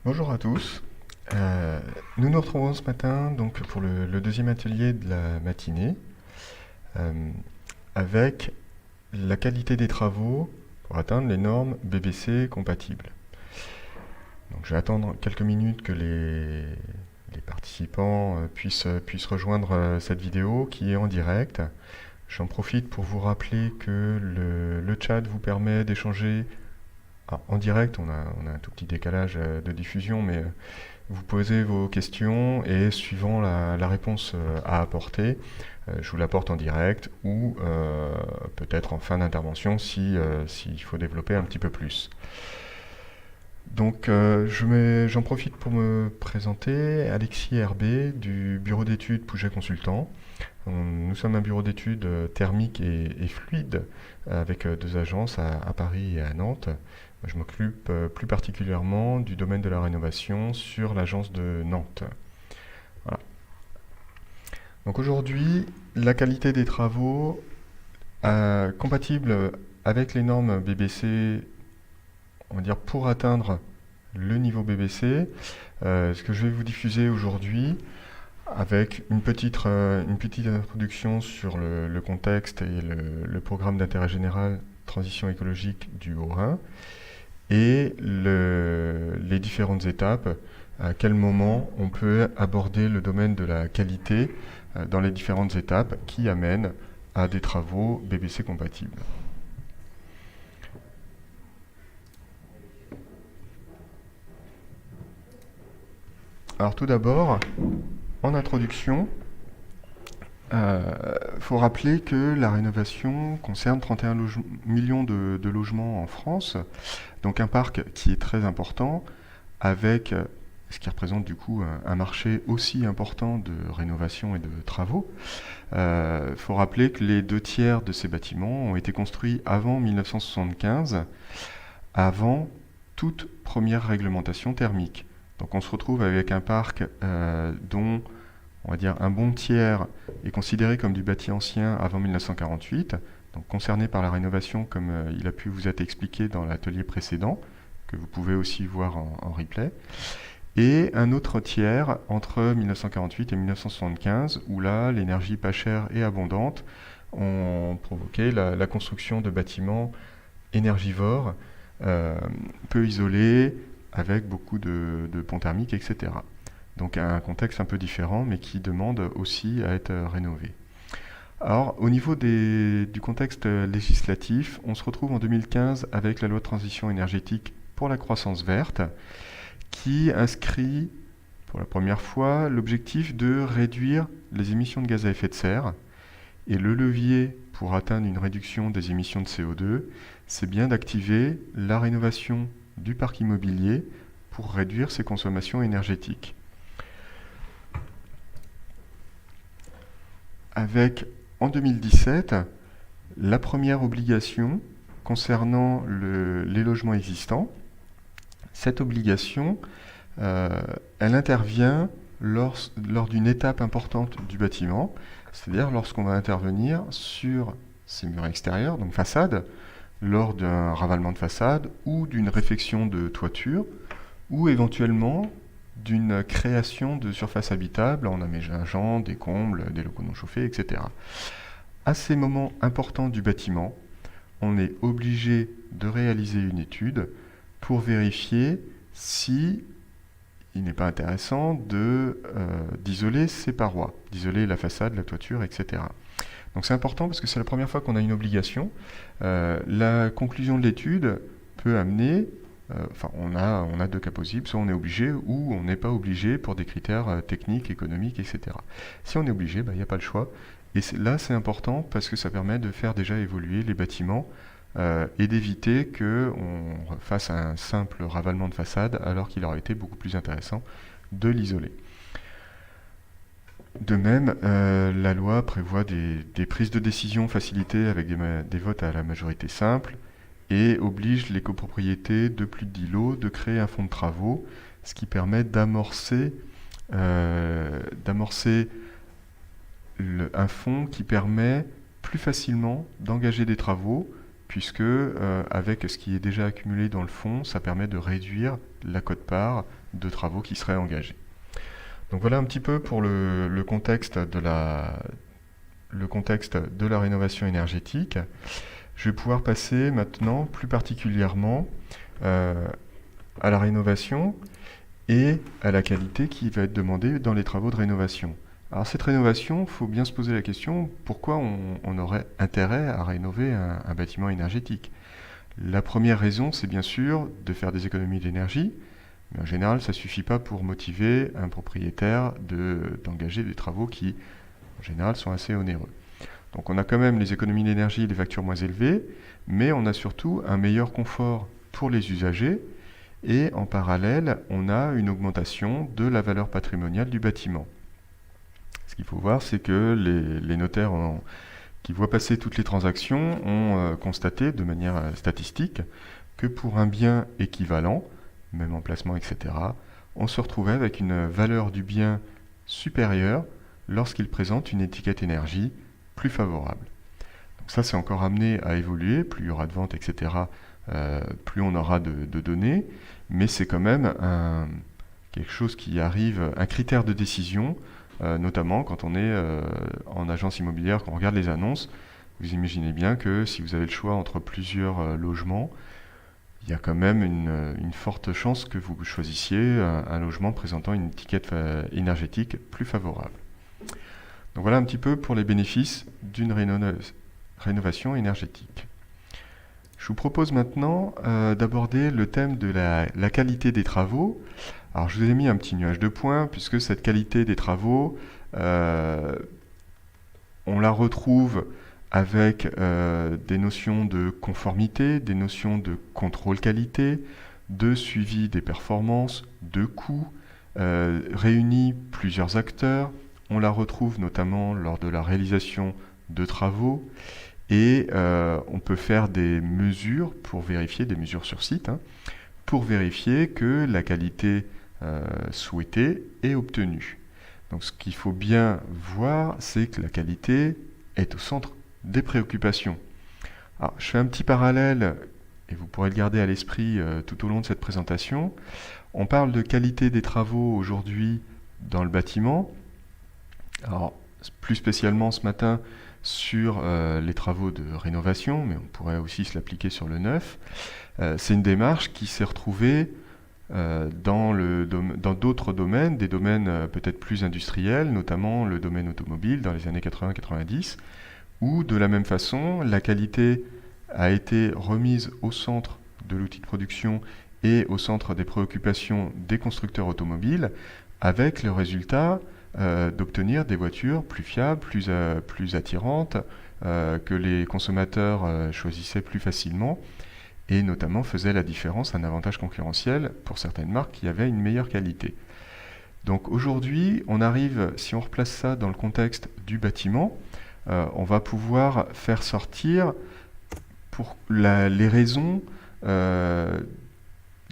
Bonjour à tous. Nous nous retrouvons ce matin donc pour le deuxième atelier de la matinée euh, avec la qualité des travaux pour atteindre les normes BBC compatibles. Donc je vais attendre quelques minutes que les participants puissent rejoindre cette vidéo qui est en direct. J'en profite pour vous rappeler que le chat vous permet d'échanger. En direct. On a un tout petit décalage de diffusion, mais vous posez vos questions et suivant la réponse à apporter, je vous l'apporte en direct ou peut-être en fin d'intervention s'il faut développer un petit peu plus. Donc j'en profite pour me présenter, Alexis Herbé du bureau d'études Pouget Consultant. Nous sommes un bureau d'études thermique et fluide avec deux agences à Paris et à Nantes. Moi, je m'occupe plus particulièrement du domaine de la rénovation sur l'agence de Nantes. Voilà. Donc aujourd'hui, la qualité des travaux compatible avec les normes BBC, on va dire pour atteindre le niveau BBC, ce que je vais vous diffuser aujourd'hui, avec une petite introduction sur le contexte et le programme d'intérêt général transition écologique du Haut-Rhin et les différentes étapes, à quel moment on peut aborder le domaine de la qualité dans les différentes étapes qui amènent à des travaux BBC compatibles. Alors tout d'abord, en introduction, faut rappeler que la rénovation concerne 31 millions de logements en France, donc un parc qui est très important, avec ce qui représente du coup un marché aussi important de rénovation et de travaux. Faut rappeler que les 2 tiers de ces bâtiments ont été construits avant 1975, avant toute première réglementation thermique. Donc on se retrouve avec un parc dont on va dire un bon tiers est considéré comme du bâti ancien avant 1948, donc concerné par la rénovation comme il a pu vous être expliqué dans l'atelier précédent, que vous pouvez aussi voir en replay, et un autre tiers entre 1948 et 1975, où là, l'énergie pas chère et abondante ont provoqué la construction de bâtiments énergivores, peu isolés, avec beaucoup de ponts thermiques, etc. Donc un contexte un peu différent, mais qui demande aussi à être rénové. Alors, au niveau du contexte législatif, on se retrouve en 2015 avec la loi de transition énergétique pour la croissance verte, qui inscrit pour la première fois l'objectif de réduire les émissions de gaz à effet de serre. Et le levier pour atteindre une réduction des émissions de CO2, c'est bien d'activer la rénovation du parc immobilier pour réduire ses consommations énergétiques. Avec, en 2017, la première obligation concernant les logements existants. Cette obligation, elle intervient lors d'une étape importante du bâtiment, c'est-à-dire lorsqu'on va intervenir sur ses murs extérieurs, donc façade, lors d'un ravalement de façade ou d'une réfection de toiture, ou éventuellement d'une création de surface habitable en aménageant des combles, des locaux non chauffés, etc. À ces moments importants du bâtiment, on est obligé de réaliser une étude pour vérifier si il n'est pas intéressant d'isoler ces parois, d'isoler la façade, la toiture, etc. Donc c'est important parce que c'est la première fois qu'on a une obligation. La conclusion de l'étude peut amener, on a deux cas possibles, soit on est obligé ou on n'est pas obligé pour des critères techniques, économiques, etc. Si on est obligé, il n'y a pas le choix. Et là c'est important parce que ça permet de faire déjà évoluer les bâtiments et d'éviter qu'on fasse un simple ravalement de façade alors qu'il aurait été beaucoup plus intéressant de l'isoler. De même, la loi prévoit des prises de décision facilitées avec des votes à la majorité simple et oblige les copropriétés de plus de 10 lots de créer un fonds de travaux, ce qui permet d'amorcer un fonds qui permet plus facilement d'engager des travaux puisque avec ce qui est déjà accumulé dans le fonds, ça permet de réduire la quote-part de travaux qui seraient engagés. Donc voilà un petit peu pour le contexte de la rénovation énergétique. Je vais pouvoir passer maintenant plus particulièrement à la rénovation et à la qualité qui va être demandée dans les travaux de rénovation. Alors cette rénovation, il faut bien se poser la question, pourquoi on aurait intérêt à rénover un bâtiment énergétique? La première raison, c'est bien sûr de faire des économies d'énergie, mais en général, ça ne suffit pas pour motiver un propriétaire d'engager des travaux qui, en général, sont assez onéreux. Donc on a quand même les économies d'énergie et des factures moins élevées, mais on a surtout un meilleur confort pour les usagers, et en parallèle, on a une augmentation de la valeur patrimoniale du bâtiment. Ce qu'il faut voir, c'est que les notaires qui voient passer toutes les transactions ont constaté de manière statistique que pour un bien équivalent, même emplacement, etc., on se retrouvait avec une valeur du bien supérieure lorsqu'il présente une étiquette énergie plus favorable. Donc ça, c'est encore amené à évoluer, plus il y aura de ventes, etc., plus on aura de données, mais c'est quand même quelque chose qui arrive, un critère de décision, notamment quand on est en agence immobilière, quand on regarde les annonces. Vous imaginez bien que si vous avez le choix entre plusieurs logements, il y a quand même une forte chance que vous choisissiez un logement présentant une étiquette énergétique plus favorable. Donc voilà un petit peu pour les bénéfices d'une rénovation énergétique. Je vous propose maintenant d'aborder le thème de la qualité des travaux. Alors je vous ai mis un petit nuage de points, puisque cette qualité des travaux, on la retrouve avec des notions de conformité, des notions de contrôle qualité, de suivi des performances, de coûts, réunit plusieurs acteurs. On la retrouve notamment lors de la réalisation de travaux, et on peut faire des mesures pour vérifier, des mesures sur site, pour vérifier que la qualité souhaitée est obtenue. Donc ce qu'il faut bien voir, c'est que la qualité est au centre des préoccupations. Alors, je fais un petit parallèle, et vous pourrez le garder à l'esprit tout au long de cette présentation. On parle de qualité des travaux aujourd'hui dans le bâtiment. Alors, plus spécialement ce matin sur les travaux de rénovation, mais on pourrait aussi se l'appliquer sur le neuf. C'est une démarche qui s'est retrouvée dans d'autres domaines, des domaines peut-être plus industriels, notamment le domaine automobile dans les années 80-90, où de la même façon, la qualité a été remise au centre de l'outil de production et au centre des préoccupations des constructeurs automobiles, avec le résultat d'obtenir des voitures plus fiables, plus attirantes, que les consommateurs choisissaient plus facilement, et notamment faisait la différence, un avantage concurrentiel pour certaines marques qui avaient une meilleure qualité. Donc aujourd'hui, on arrive, si on replace ça dans le contexte du bâtiment, on va pouvoir faire sortir pour les raisons, de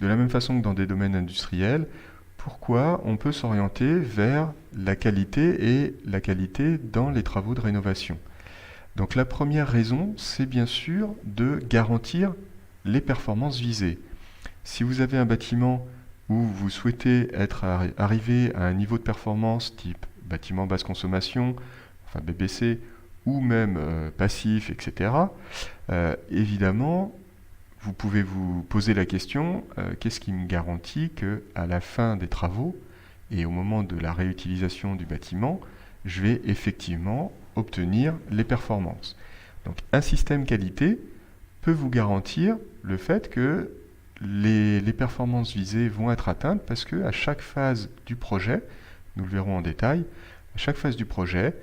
la même façon que dans des domaines industriels, pourquoi on peut s'orienter vers la qualité et la qualité dans les travaux de rénovation. Donc la première raison, c'est bien sûr de garantir les performances visées. Si vous avez un bâtiment où vous souhaitez arriver à un niveau de performance type bâtiment basse consommation, enfin BBC, ou même passif, etc., évidemment, vous pouvez vous poser la question, qu'est-ce qui me garantit qu'à la fin des travaux et au moment de la réutilisation du bâtiment, je vais effectivement obtenir les performances. Donc un système qualité peut vous garantir le fait que les performances visées vont être atteintes parce qu'à chaque phase du projet, nous le verrons en détail, à chaque phase du projet,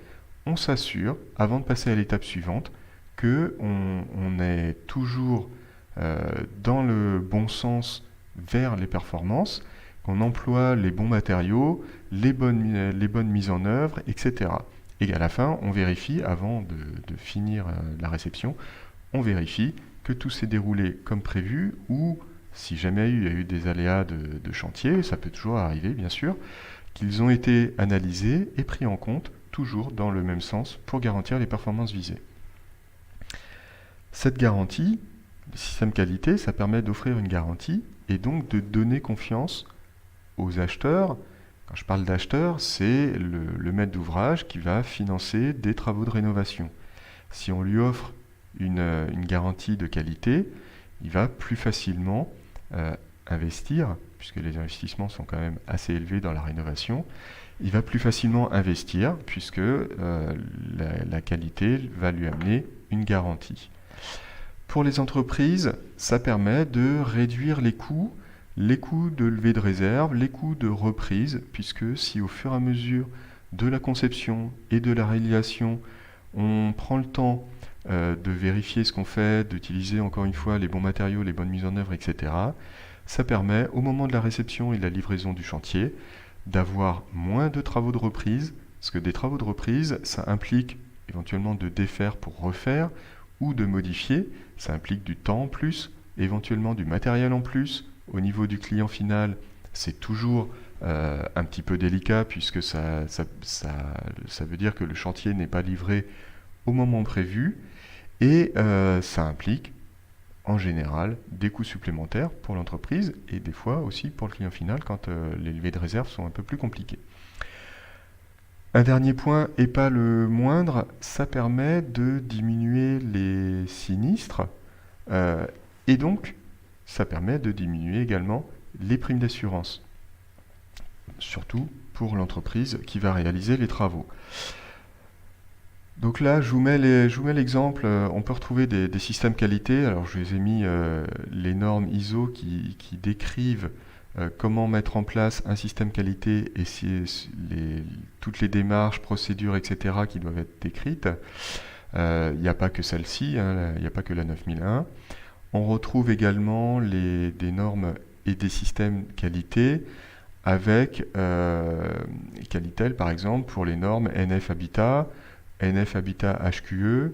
on s'assure, avant de passer à l'étape suivante, qu'on est toujours dans le bon sens vers les performances, qu'on emploie les bons matériaux, les bonnes mises en œuvre, etc. Et à la fin, on vérifie, avant de finir la réception, on vérifie que tout s'est déroulé comme prévu, ou si jamais il y a eu des aléas de chantier, ça peut toujours arriver bien sûr, qu'ils ont été analysés et pris en compte, toujours dans le même sens, pour garantir les performances visées. Cette garantie, le système qualité, ça permet d'offrir une garantie et donc de donner confiance aux acheteurs. Quand je parle d'acheteurs, c'est le maître d'ouvrage qui va financer des travaux de rénovation. Si on lui offre une garantie de qualité, il va plus facilement investir, puisque les investissements sont quand même assez élevés dans la rénovation. Il va plus facilement investir, puisque la qualité va lui amener une garantie. Pour les entreprises, ça permet de réduire les coûts de levée de réserve, les coûts de reprise, puisque si au fur et à mesure de la conception et de la réalisation, on prend le temps de vérifier ce qu'on fait, d'utiliser encore une fois les bons matériaux, les bonnes mises en œuvre, etc., ça permet au moment de la réception et de la livraison du chantier d'avoir moins de travaux de reprise, parce que des travaux de reprise, ça implique éventuellement de défaire pour refaire, ou de modifier, ça implique du temps en plus, éventuellement du matériel en plus. Au niveau du client final, c'est toujours un petit peu délicat, puisque ça veut dire que le chantier n'est pas livré au moment prévu, et ça implique en général des coûts supplémentaires pour l'entreprise et des fois aussi pour le client final quand les levées de réserve sont un peu plus compliquées. Un dernier point, et pas le moindre, ça permet de diminuer les sinistres et donc ça permet de diminuer également les primes d'assurance, surtout pour l'entreprise qui va réaliser les travaux. Donc là, je vous mets l'exemple, on peut retrouver des systèmes qualité. Alors je vous ai mis les normes ISO qui décrivent comment mettre en place un système qualité et toutes les démarches, procédures, etc. qui doivent être décrites. Il n'y a pas que celle-ci, hein, il n'y a pas que la 9001. On retrouve également des normes et des systèmes qualité avec Qualitel par exemple pour les normes NF Habitat, NF Habitat HQE,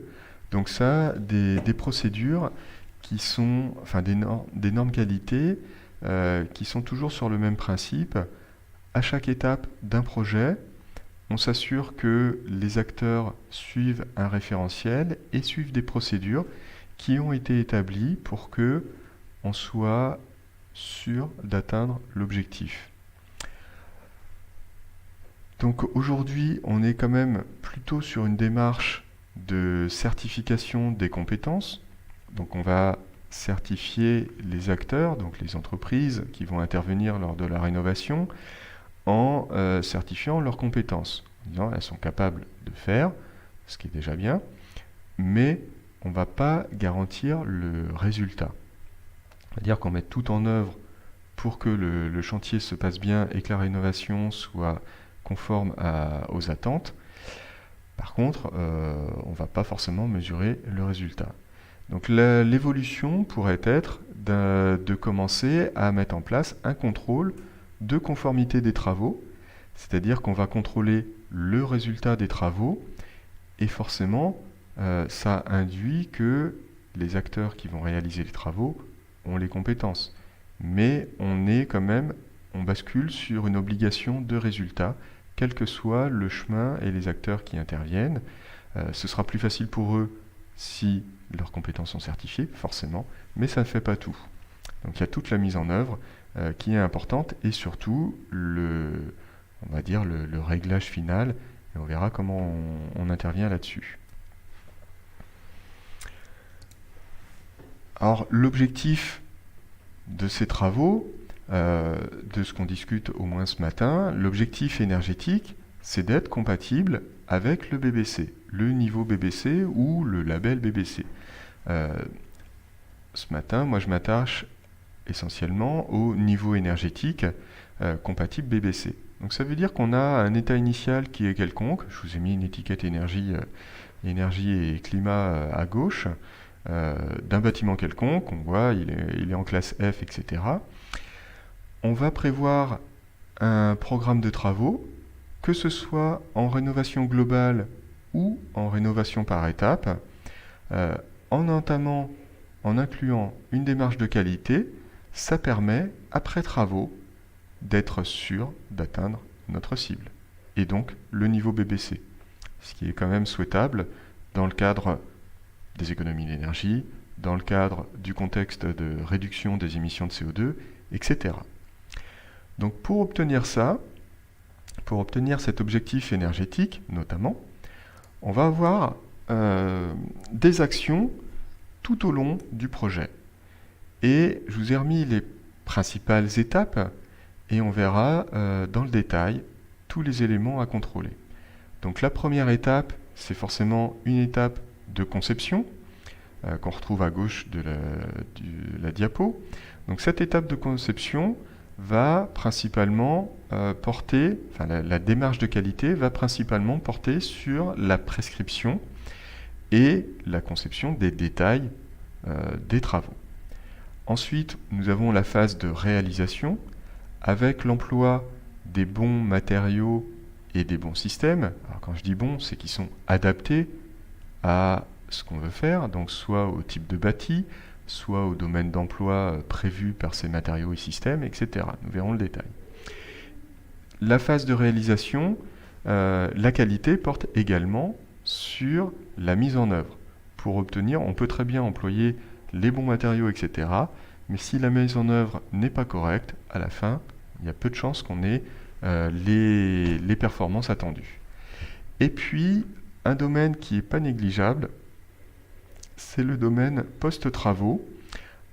donc ça, des procédures qui sont, enfin des normes qualité qui sont toujours sur le même principe. À chaque étape d'un projet, on s'assure que les acteurs suivent un référentiel et suivent des procédures qui ont été établies pour que on soit sûr d'atteindre l'objectif. Donc aujourd'hui, on est quand même plutôt sur une démarche de certification des compétences. Donc on va certifier les acteurs, donc les entreprises qui vont intervenir lors de la rénovation, en certifiant leurs compétences, en disant elles sont capables de faire, ce qui est déjà bien, mais on ne va pas garantir le résultat. C'est-à-dire qu'on met tout en œuvre pour que le chantier se passe bien et que la rénovation soit conforme aux attentes. Par contre, on ne va pas forcément mesurer le résultat. Donc l'évolution pourrait être de commencer à mettre en place un contrôle de conformité des travaux, c'est-à-dire qu'on va contrôler le résultat des travaux et forcément ça induit que les acteurs qui vont réaliser les travaux ont les compétences. Mais on bascule sur une obligation de résultat, quel que soit le chemin et les acteurs qui interviennent. Ce sera plus facile pour eux si leurs compétences sont certifiées, forcément, mais ça ne fait pas tout. Donc il y a toute la mise en œuvre qui est importante et surtout on va dire le réglage final, et on verra comment on intervient là-dessus. Alors l'objectif de ces travaux, de ce qu'on discute au moins ce matin, l'objectif énergétique, c'est d'être compatible avec le BBC, le niveau BBC ou le label BBC. Ce matin, moi je m'attache essentiellement au niveau énergétique compatible BBC. Donc ça veut dire qu'on a un état initial qui est quelconque. Je vous ai mis une étiquette énergie et climat à gauche d'un bâtiment quelconque. On voit il est en classe F, etc. On va prévoir un programme de travaux, que ce soit en rénovation globale ou en rénovation par étape, en incluant une démarche de qualité. Ça permet, après travaux, d'être sûr d'atteindre notre cible, et donc le niveau BBC, ce qui est quand même souhaitable dans le cadre des économies d'énergie, dans le cadre du contexte de réduction des émissions de CO2, etc. Donc pour obtenir ça, pour obtenir cet objectif énergétique notamment, on va avoir des actions tout au long du projet. Et je vous ai remis les principales étapes et on verra dans le détail tous les éléments à contrôler. Donc la première étape, c'est forcément une étape de conception qu'on retrouve à gauche de la diapo. Donc cette étape de conception va principalement porter, enfin la démarche de qualité va principalement porter sur la prescription et la conception des détails des travaux. Ensuite, nous avons la phase de réalisation avec l'emploi des bons matériaux et des bons systèmes. Alors quand je dis bons, c'est qu'ils sont adaptés à ce qu'on veut faire, donc soit au type de bâti, soit au domaine d'emploi prévu par ces matériaux et systèmes, etc. Nous verrons le détail. La phase de réalisation, la qualité porte également sur la mise en œuvre. Pour obtenir, on peut très bien employer les bons matériaux, etc. Mais si la mise en œuvre n'est pas correcte, à la fin, il y a peu de chances qu'on ait les performances attendues. Et puis, un domaine qui n'est pas négligeable, c'est le domaine post-travaux,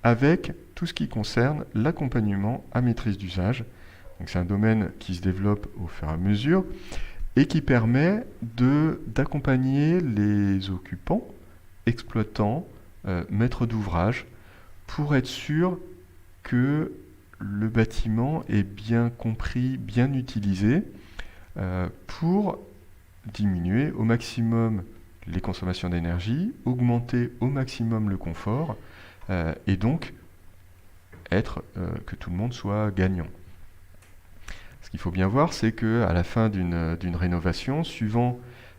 avec tout ce qui concerne l'accompagnement à maîtrise d'usage. Donc c'est un domaine qui se développe au fur et à mesure et qui permet d'accompagner les occupants, exploitants, maîtres d'ouvrage, pour être sûr que le bâtiment est bien compris, bien utilisé, pour diminuer au maximum les consommations d'énergie, augmenter au maximum le confort, et donc que tout le monde soit gagnant. Ce qu'il faut bien voir, c'est qu'à la fin d'une rénovation, suivant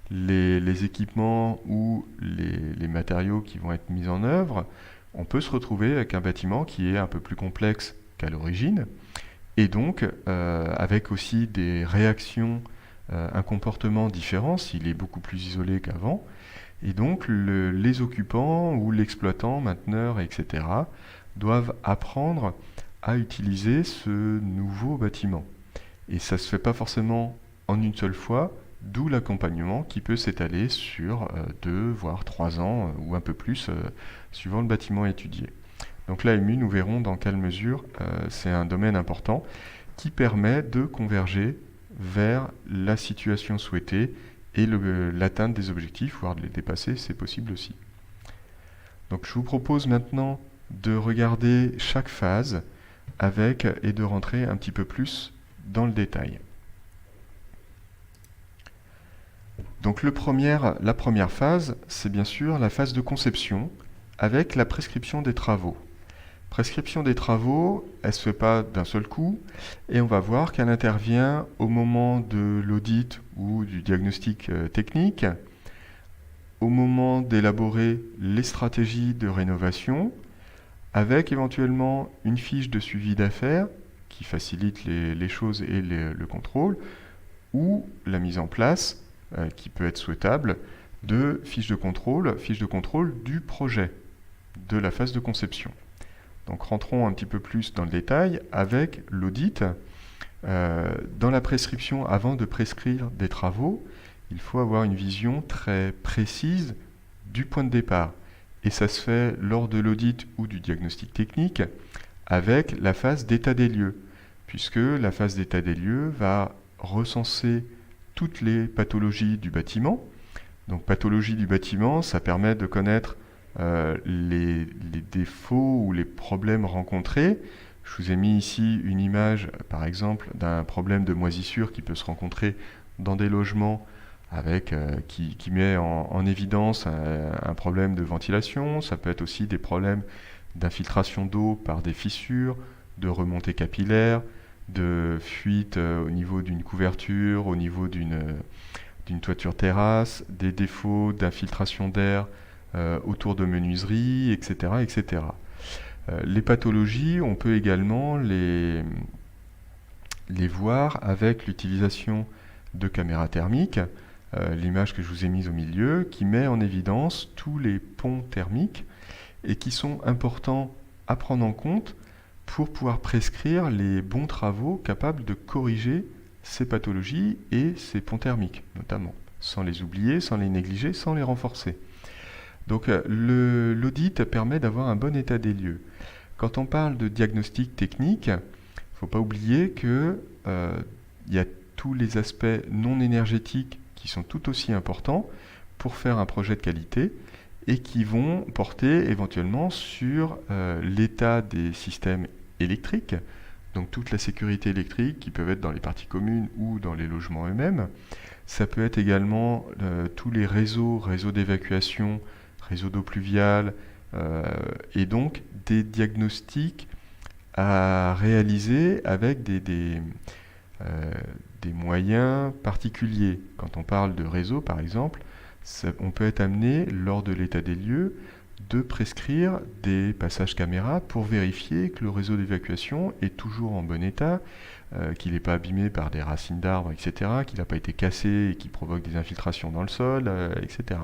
les équipements ou les matériaux qui vont être mis en œuvre, on peut se retrouver avec un bâtiment qui est un peu plus complexe qu'à l'origine, et donc avec aussi des réactions, un comportement différent s'il est beaucoup plus isolé qu'avant, et donc les occupants ou l'exploitant, mainteneur, etc., doivent apprendre à utiliser ce nouveau bâtiment. Et ça ne se fait pas forcément en une seule fois, d'où l'accompagnement qui peut s'étaler sur 2 voire 3 ans ou un peu plus, suivant le bâtiment étudié. Donc l'AMU, nous verrons dans quelle mesure c'est un domaine important qui permet de converger vers la situation souhaitée et l'atteinte des objectifs, voire de les dépasser, c'est possible aussi. Donc je vous propose maintenant de regarder chaque phase et de rentrer un petit peu plus dans le détail. Donc la première phase, c'est bien sûr la phase de conception avec la prescription des travaux. Prescription des travaux, elle ne se fait pas d'un seul coup et on va voir qu'elle intervient au moment de l'audit ou du diagnostic technique, au moment d'élaborer les stratégies de rénovation, avec éventuellement une fiche de suivi d'affaires qui facilite les choses et le contrôle, ou la mise en place, qui peut être souhaitable, de fiches de contrôle du projet, de la phase de conception. Donc rentrons un petit peu plus dans le détail avec l'audit. Dans la prescription, avant de prescrire des travaux, il faut avoir une vision très précise du point de départ. Et ça se fait lors de l'audit ou du diagnostic technique avec la phase d'état des lieux, puisque la phase d'état des lieux va recenser toutes les pathologies du bâtiment. Donc pathologie du bâtiment, ça permet de connaître les défauts ou les problèmes rencontrés. Je vous ai mis ici une image, par exemple, d'un problème de moisissure qui peut se rencontrer dans des logements qui met en évidence un problème de ventilation. Ça peut être aussi des problèmes d'infiltration d'eau par des fissures, de remontée capillaire, de fuite au niveau d'une couverture, au niveau d'une toiture terrasse, des défauts d'infiltration d'air autour de menuiseries, etc. etc. Les pathologies, on peut également les voir avec l'utilisation de caméras thermiques, l'image que je vous ai mise au milieu, qui met en évidence tous les ponts thermiques et qui sont importants à prendre en compte pour pouvoir prescrire les bons travaux capables de corriger ces pathologies et ces ponts thermiques, notamment, sans les oublier, sans les négliger, sans les renforcer. Donc l'audit permet d'avoir un bon état des lieux. Quand on parle de diagnostic technique, il ne faut pas oublier qu'il y a tous les aspects non énergétiques qui sont tout aussi importants pour faire un projet de qualité et qui vont porter éventuellement sur l'état des systèmes électriques, donc toute la sécurité électrique qui peuvent être dans les parties communes ou dans les logements eux-mêmes. Ça peut être également tous les réseaux d'évacuation, réseaux d'eau pluviale, et donc des diagnostics à réaliser avec des moyens particuliers. Quand on parle de réseau, par exemple, on peut être amené, lors de l'état des lieux, de prescrire des passages caméra pour vérifier que le réseau d'évacuation est toujours en bon état, qu'il n'est pas abîmé par des racines d'arbres, etc., qu'il n'a pas été cassé et qui provoque des infiltrations dans le sol, etc.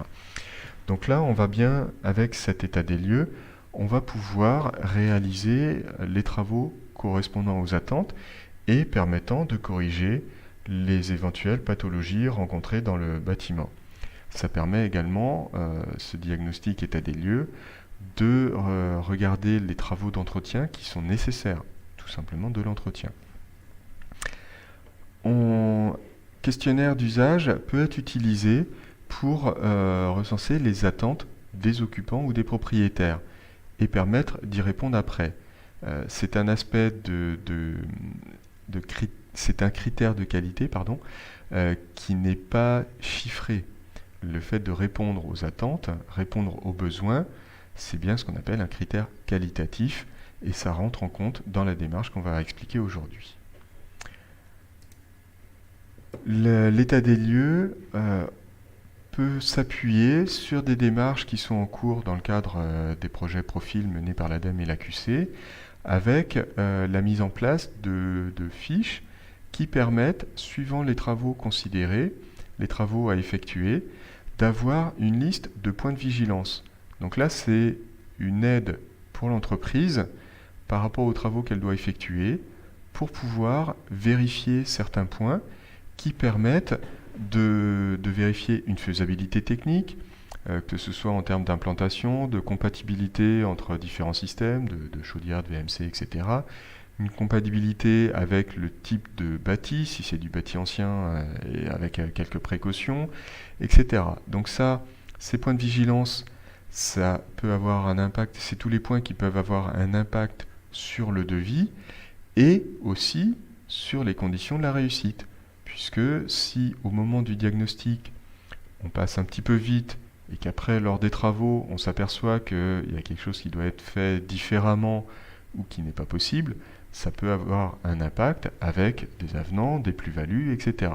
Donc là, on va bien, avec cet état des lieux, on va pouvoir réaliser les travaux correspondant aux attentes et permettant de corriger les éventuelles pathologies rencontrées dans le bâtiment. Ça permet également, ce diagnostic état des lieux, de regarder les travaux d'entretien qui sont nécessaires, tout simplement de l'entretien. Questionnaire d'usage peut être utilisé pour recenser les attentes des occupants ou des propriétaires et permettre d'y répondre après. C'est un aspect c'est un critère de qualité, qui n'est pas chiffré. Le fait de répondre aux attentes, répondre aux besoins, c'est bien ce qu'on appelle un critère qualitatif et ça rentre en compte dans la démarche qu'on va expliquer aujourd'hui. L'état des lieux peut s'appuyer sur des démarches qui sont en cours dans le cadre des projets profils menés par l'ADEME et l'AQC, avec la mise en place de fiches qui permettent, suivant les travaux considérés, les travaux à effectuer, d'avoir une liste de points de vigilance. Donc là, c'est une aide pour l'entreprise par rapport aux travaux qu'elle doit effectuer pour pouvoir vérifier certains points qui permettent de vérifier une faisabilité technique, que ce soit en termes d'implantation, de compatibilité entre différents systèmes, de chaudière, de VMC, etc. Une compatibilité avec le type de bâti, si c'est du bâti ancien, et avec quelques précautions, etc. Donc ça, ces points de vigilance, ça peut avoir un impact, c'est tous les points qui peuvent avoir un impact sur le devis et aussi sur les conditions de la réussite. Puisque si au moment du diagnostic, on passe un petit peu vite et qu'après, lors des travaux, on s'aperçoit qu'il y a quelque chose qui doit être fait différemment ou qui n'est pas possible, ça peut avoir un impact avec des avenants, des plus-values, etc.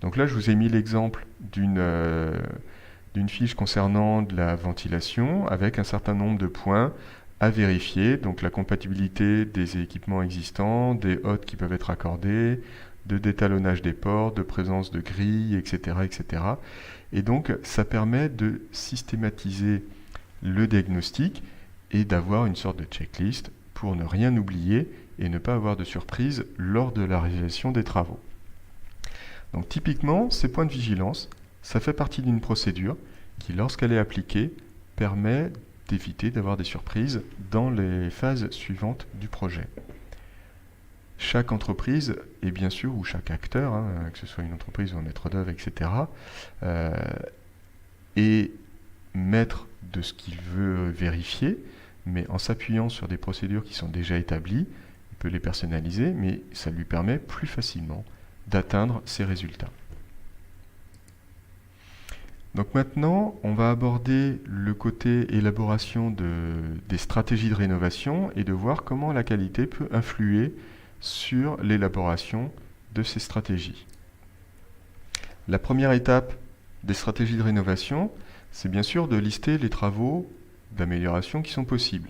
Donc là, je vous ai mis l'exemple d'une fiche concernant de la ventilation avec un certain nombre de points à vérifier, donc la compatibilité des équipements existants, des hôtes qui peuvent être accordés, de détalonnage des portes, de présence de grilles, etc., etc. Et donc, ça permet de systématiser le diagnostic et d'avoir une sorte de checklist pour ne rien oublier et ne pas avoir de surprise lors de la réalisation des travaux. Donc typiquement, ces points de vigilance, ça fait partie d'une procédure qui, lorsqu'elle est appliquée, permet d'éviter d'avoir des surprises dans les phases suivantes du projet. Chaque entreprise, et bien sûr, ou chaque acteur, que ce soit une entreprise ou un maître d'œuvre, etc., est maître de ce qu'il veut vérifier, mais en s'appuyant sur des procédures qui sont déjà établies, il peut les personnaliser, mais ça lui permet plus facilement d'atteindre ces résultats. Donc maintenant, on va aborder le côté élaboration des stratégies de rénovation et de voir comment la qualité peut influer sur l'élaboration de ces stratégies. La première étape des stratégies de rénovation, c'est bien sûr de lister les travaux d'amélioration qui sont possibles.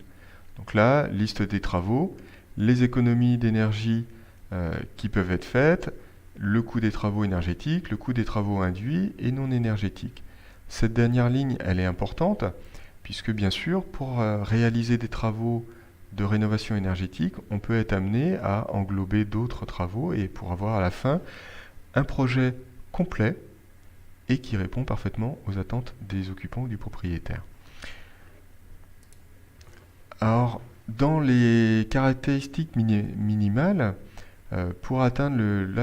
Donc là, liste des travaux, les économies d'énergie qui peuvent être faites, le coût des travaux énergétiques, le coût des travaux induits et non énergétiques. Cette dernière ligne, elle est importante, puisque bien sûr, pour réaliser des travaux de rénovation énergétique, on peut être amené à englober d'autres travaux et pour avoir à la fin un projet complet et qui répond parfaitement aux attentes des occupants ou du propriétaire. Alors, dans les caractéristiques minimales, pour atteindre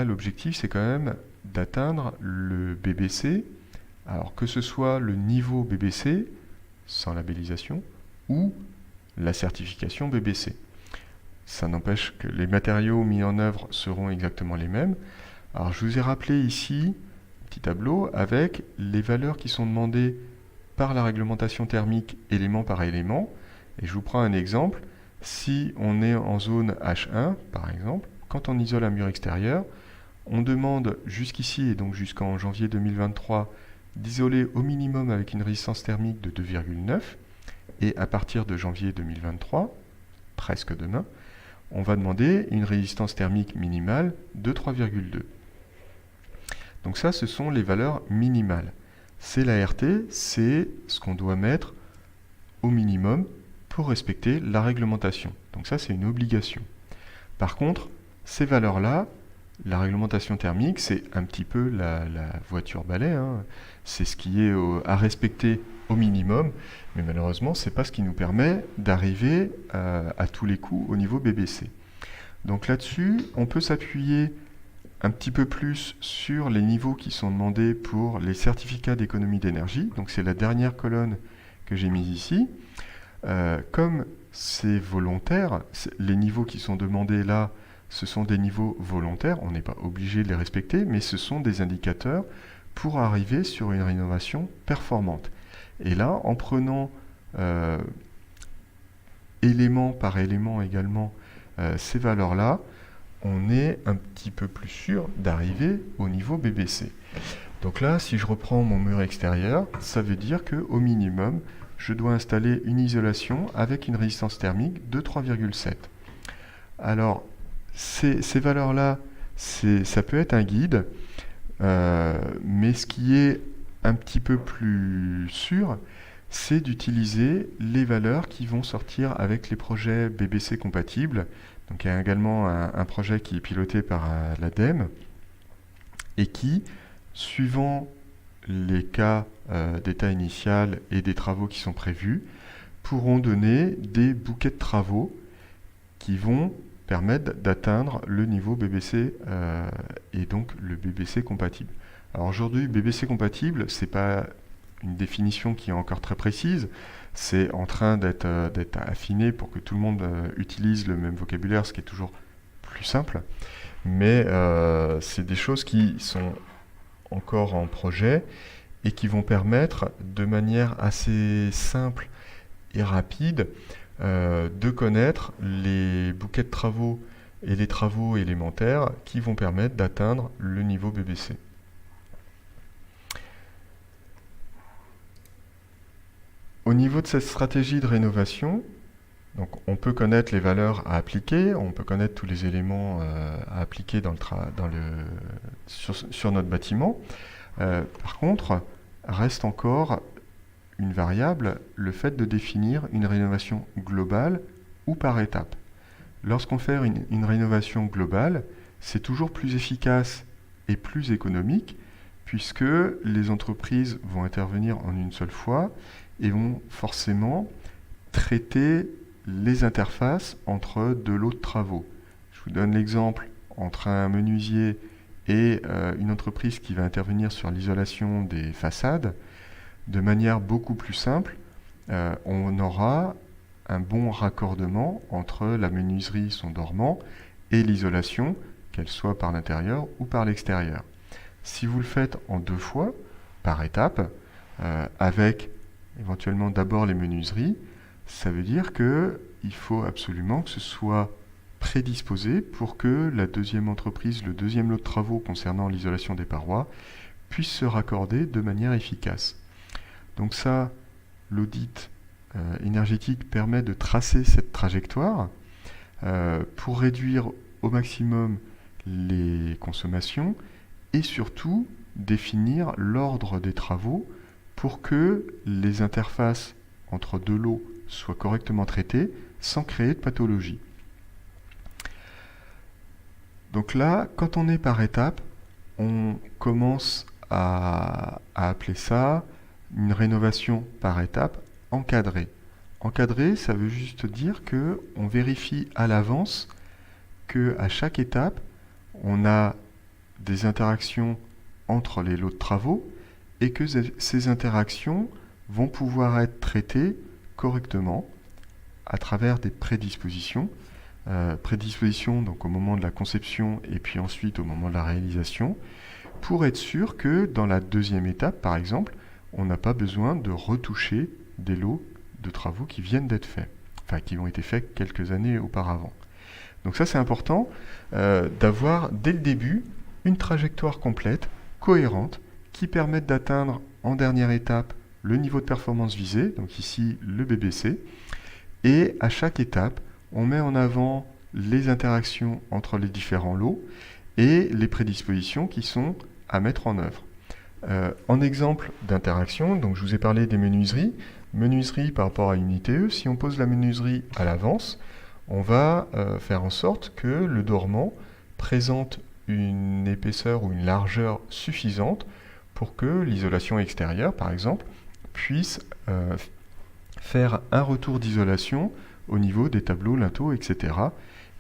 l'objectif, c'est quand même d'atteindre le BBC, alors que ce soit le niveau BBC, sans labellisation, ou la certification BBC. Ça n'empêche que les matériaux mis en œuvre seront exactement les mêmes. Alors je vous ai rappelé ici un petit tableau avec les valeurs qui sont demandées par la réglementation thermique élément par élément. Et je vous prends un exemple. Si on est en zone H1, par exemple, quand on isole un mur extérieur, on demande jusqu'ici et donc jusqu'en janvier 2023 d'isoler au minimum avec une résistance thermique de 2,9 et à partir de janvier 2023, presque demain, on va demander une résistance thermique minimale de 3,2. Donc ça, ce sont les valeurs minimales. C'est l'ART, c'est ce qu'on doit mettre au minimum pour respecter la réglementation. Donc ça, c'est une obligation. Par contre, ces valeurs-là, la réglementation thermique, c'est un petit peu la voiture balai, hein. C'est ce qui est à respecter au minimum, mais malheureusement, ce n'est pas ce qui nous permet d'arriver à tous les coups au niveau BBC. Donc là-dessus, on peut s'appuyer un petit peu plus sur les niveaux qui sont demandés pour les certificats d'économie d'énergie. Donc c'est la dernière colonne que j'ai mise ici. Comme c'est volontaire, les niveaux qui sont demandés là, ce sont des niveaux volontaires, on n'est pas obligé de les respecter, mais ce sont des indicateurs pour arriver sur une rénovation performante. Et là, en prenant élément par élément également ces valeurs-là, on est un petit peu plus sûr d'arriver au niveau BBC. Donc là, si je reprends mon mur extérieur, ça veut dire qu'au minimum, je dois installer une isolation avec une résistance thermique de 3,7. Alors, ces valeurs-là, ça peut être un guide, mais ce qui est un petit peu plus sûr, c'est d'utiliser les valeurs qui vont sortir avec les projets BBC compatibles. Donc il y a également un projet qui est piloté par l'ADEME et qui, suivant les cas d'état initial et des travaux qui sont prévus, pourront donner des bouquets de travaux qui vont permettre d'atteindre le niveau BBC et donc le BBC compatible. Alors aujourd'hui, BBC compatible, ce n'est pas une définition qui est encore très précise, c'est en train d'être affiné pour que tout le monde utilise le même vocabulaire, ce qui est toujours plus simple, mais c'est des choses qui sont encore en projet et qui vont permettre de manière assez simple et rapide de connaître les bouquets de travaux et les travaux élémentaires qui vont permettre d'atteindre le niveau BBC. Au niveau de cette stratégie de rénovation, donc on peut connaître les valeurs à appliquer, on peut connaître tous les éléments à appliquer sur notre bâtiment. Par contre, reste encore une variable, le fait de définir une rénovation globale ou par étape. Lorsqu'on fait une rénovation globale, c'est toujours plus efficace et plus économique puisque les entreprises vont intervenir en une seule fois et vont forcément traiter les interfaces entre deux lots de travaux. Je vous donne l'exemple entre un menuisier et une entreprise qui va intervenir sur l'isolation des façades. De manière beaucoup plus simple, on aura un bon raccordement entre la menuiserie, son dormant, et l'isolation, qu'elle soit par l'intérieur ou par l'extérieur. Si vous le faites en 2 fois, par étape, avec éventuellement d'abord les menuiseries, ça veut dire qu'il faut absolument que ce soit prédisposé pour que la deuxième entreprise, le deuxième lot de travaux concernant l'isolation des parois, puisse se raccorder de manière efficace. Donc ça, l'audit énergétique permet de tracer cette trajectoire pour réduire au maximum les consommations et surtout définir l'ordre des travaux pour que les interfaces entre deux lots soient correctement traitées sans créer de pathologie. Donc là, quand on est par étape, on commence à appeler ça une rénovation par étape encadrée. Encadrée, ça veut juste dire qu'on vérifie à l'avance qu'à chaque étape, on a des interactions entre les lots de travaux et que ces interactions vont pouvoir être traitées correctement à travers des prédispositions. Prédispositions donc au moment de la conception et puis ensuite au moment de la réalisation, pour être sûr que dans la deuxième étape, par exemple, on n'a pas besoin de retoucher des lots de travaux qui viennent d'être faits, enfin qui ont été faits quelques années auparavant. Donc ça c'est important d'avoir dès le début une trajectoire complète, cohérente, qui permette d'atteindre en dernière étape le niveau de performance visé, donc ici le BBC, et à chaque étape, on met en avant les interactions entre les différents lots et les prédispositions qui sont à mettre en œuvre. En exemple d'interaction, donc je vous ai parlé des menuiseries. Menuiserie par rapport à une ITE, si on pose la menuiserie à l'avance, on va faire en sorte que le dormant présente une épaisseur ou une largeur suffisante pour que l'isolation extérieure, par exemple, puisse faire un retour d'isolation au niveau des tableaux, linteaux, etc.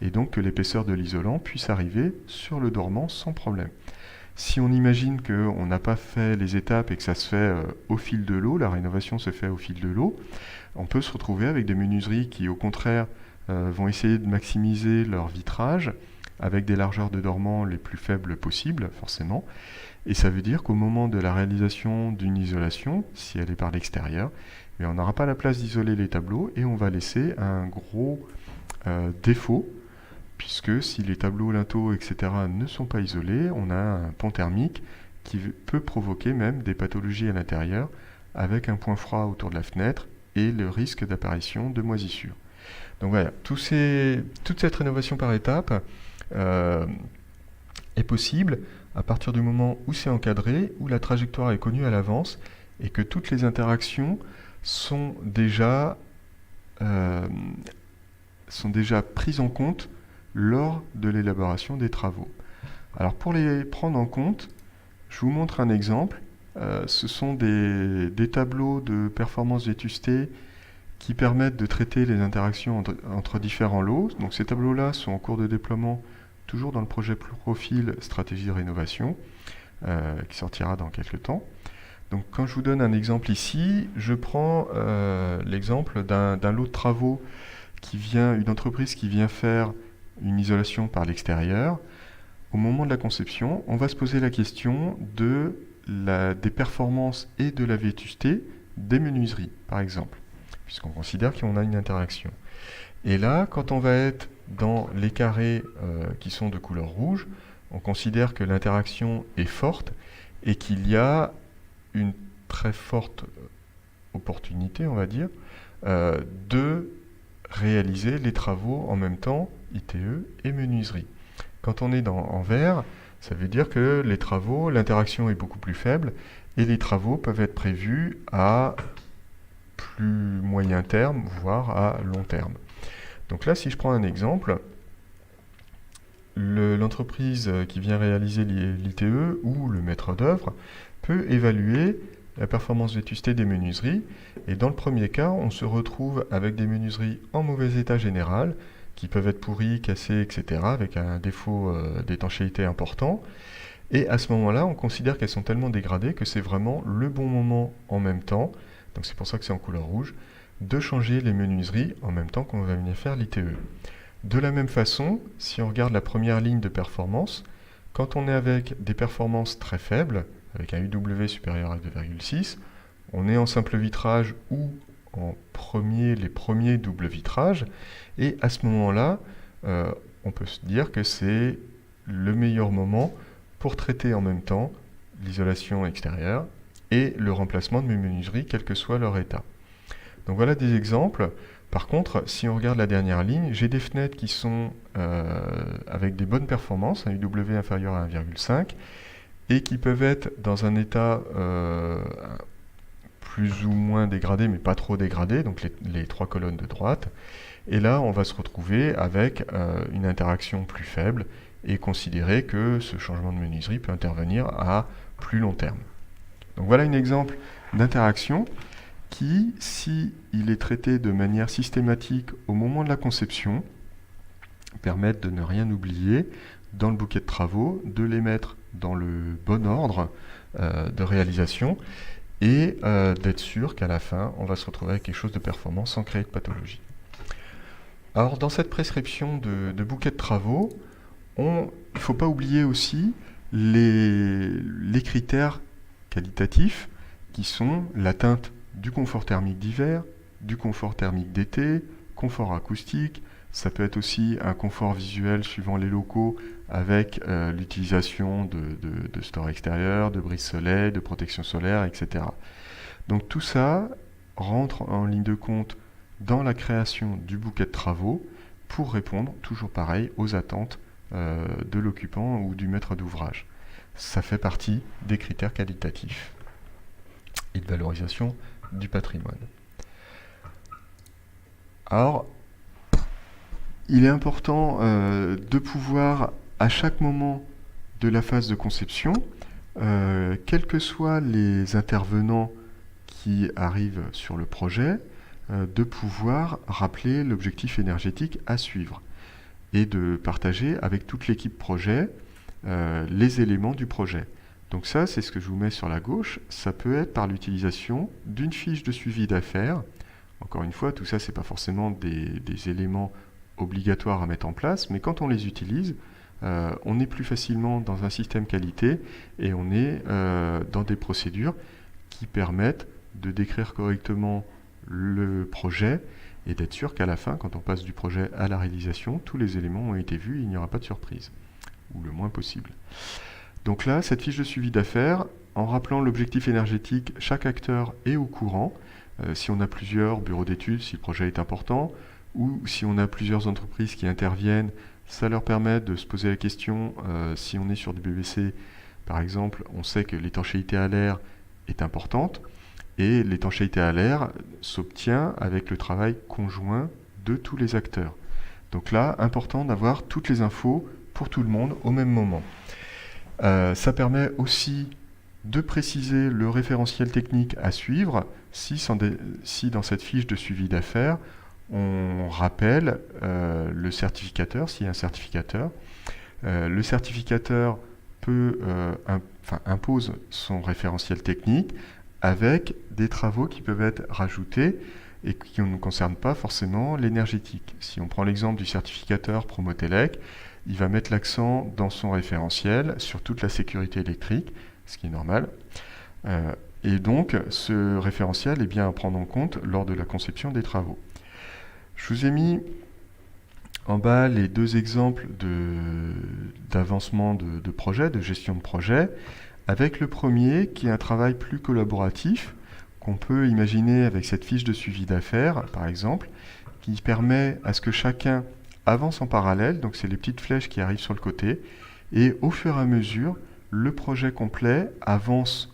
Et donc que l'épaisseur de l'isolant puisse arriver sur le dormant sans problème. Si on imagine qu'on n'a pas fait les étapes et que ça se fait au fil de l'eau, la rénovation se fait au fil de l'eau, on peut se retrouver avec des menuiseries qui, au contraire, vont essayer de maximiser leur vitrage avec des largeurs de dormant les plus faibles possibles, forcément. Et ça veut dire qu'au moment de la réalisation d'une isolation, si elle est par l'extérieur, mais on n'aura pas la place d'isoler les tableaux et on va laisser un gros défaut, puisque si les tableaux, linteaux, etc. ne sont pas isolés, on a un pont thermique qui peut provoquer même des pathologies à l'intérieur, avec un point froid autour de la fenêtre et le risque d'apparition de moisissures. Donc voilà, toute cette rénovation par étapes est possible à partir du moment où c'est encadré, où la trajectoire est connue à l'avance et que toutes les interactions sont déjà prises en compte lors de l'élaboration des travaux. Alors pour les prendre en compte, je vous montre un exemple. Ce sont des tableaux de performance vétusté qui permettent de traiter les interactions entre différents lots. Donc ces tableaux-là sont en cours de déploiement, toujours dans le projet Profil Stratégie de rénovation, qui sortira dans quelques temps. Donc quand je vous donne un exemple ici, je prends l'exemple d'un lot de travaux une entreprise qui vient faire une isolation par l'extérieur. Au moment de la conception, on va se poser la question des performances et de la vétusté des menuiseries, par exemple, puisqu'on considère qu'on a une interaction. Et là, quand on va être dans les carrés qui sont de couleur rouge, on considère que l'interaction est forte et qu'il y a une très forte opportunité, on va dire, de réaliser les travaux en même temps, ITE et menuiserie. Quand on est en vert, ça veut dire que les travaux, l'interaction est beaucoup plus faible et les travaux peuvent être prévus à plus moyen terme, voire à long terme. Donc là, si je prends un exemple, l'entreprise qui vient réaliser l'ITE ou le maître d'œuvre peut évaluer la performance vétusté des menuiseries. Et dans le premier cas, on se retrouve avec des menuiseries en mauvais état général, qui peuvent être pourries, cassées, etc., avec un défaut d'étanchéité important. Et à ce moment-là, on considère qu'elles sont tellement dégradées que c'est vraiment le bon moment en même temps, donc c'est pour ça que c'est en couleur rouge, de changer les menuiseries en même temps qu'on va venir faire l'ITE. De la même façon, si on regarde la première ligne de performance, quand on est avec des performances très faibles, avec un UW supérieur à 2,6, on est en simple vitrage ou en les premiers doubles vitrages, et à ce moment-là, on peut se dire que c'est le meilleur moment pour traiter en même temps l'isolation extérieure et le remplacement de mes menuiseries, quel que soit leur état. Donc voilà des exemples. Par contre, si on regarde la dernière ligne, j'ai des fenêtres qui sont avec des bonnes performances, un UW inférieur à 1,5, et qui peuvent être dans un état plus ou moins dégradé, mais pas trop dégradé, donc les trois colonnes de droite. Et là, on va se retrouver avec une interaction plus faible et considérer que ce changement de menuiserie peut intervenir à plus long terme. Donc voilà un exemple d'interaction qui, si il est traité de manière systématique au moment de la conception, permettent de ne rien oublier dans le bouquet de travaux, de les mettre dans le bon ordre de réalisation et d'être sûr qu'à la fin, on va se retrouver avec quelque chose de performant sans créer de pathologie. Alors, dans cette prescription de bouquet de travaux, il ne faut pas oublier aussi les critères qualitatifs qui sont l'atteinte du confort thermique d'hiver, du confort thermique d'été, confort acoustique. Ça peut être aussi un confort visuel suivant les locaux avec l'utilisation de stores extérieurs, de brise-soleil, de protection solaire, etc. Donc tout ça rentre en ligne de compte dans la création du bouquet de travaux pour répondre, toujours pareil, aux attentes de l'occupant ou du maître d'ouvrage. Ça fait partie des critères qualitatifs et de valorisation du patrimoine. Alors, il est important de pouvoir, à chaque moment de la phase de conception, quels que soient les intervenants qui arrivent sur le projet, de pouvoir rappeler l'objectif énergétique à suivre et de partager avec toute l'équipe projet les éléments du projet. Donc ça, c'est ce que je vous mets sur la gauche. Ça peut être par l'utilisation d'une fiche de suivi d'affaires. Encore une fois, tout ça, ce n'est pas forcément des éléments obligatoires à mettre en place, mais quand on les utilise, on est plus facilement dans un système qualité et on est dans des procédures qui permettent de décrire correctement le projet et d'être sûr qu'à la fin, quand on passe du projet à la réalisation, tous les éléments ont été vus et il n'y aura pas de surprise, ou le moins possible. Donc là, cette fiche de suivi d'affaires, en rappelant l'objectif énergétique, chaque acteur est au courant. Si on a plusieurs bureaux d'études, si le projet est important, ou si on a plusieurs entreprises qui interviennent, ça leur permet de se poser la question, si on est sur du BBC, par exemple, on sait que l'étanchéité à l'air est importante, et l'étanchéité à l'air s'obtient avec le travail conjoint de tous les acteurs. Donc là, important d'avoir toutes les infos pour tout le monde au même moment. Ça permet aussi de préciser le référentiel technique à suivre si dans cette fiche de suivi d'affaires, on rappelle le certificateur, s'il y a un certificateur. Le certificateur impose son référentiel technique avec des travaux qui peuvent être rajoutés et qui ne concernent pas forcément l'énergétique. Si on prend l'exemple du certificateur Promotelec, il va mettre l'accent dans son référentiel sur toute la sécurité électrique, ce qui est normal. Et donc, ce référentiel est bien à prendre en compte lors de la conception des travaux. Je vous ai mis en bas les deux exemples d'avancement de projet, de gestion de projet, avec le premier qui est un travail plus collaboratif, qu'on peut imaginer avec cette fiche de suivi d'affaires, par exemple, qui permet à ce que chacun avance en parallèle, donc c'est les petites flèches qui arrivent sur le côté, et au fur et à mesure, le projet complet avance,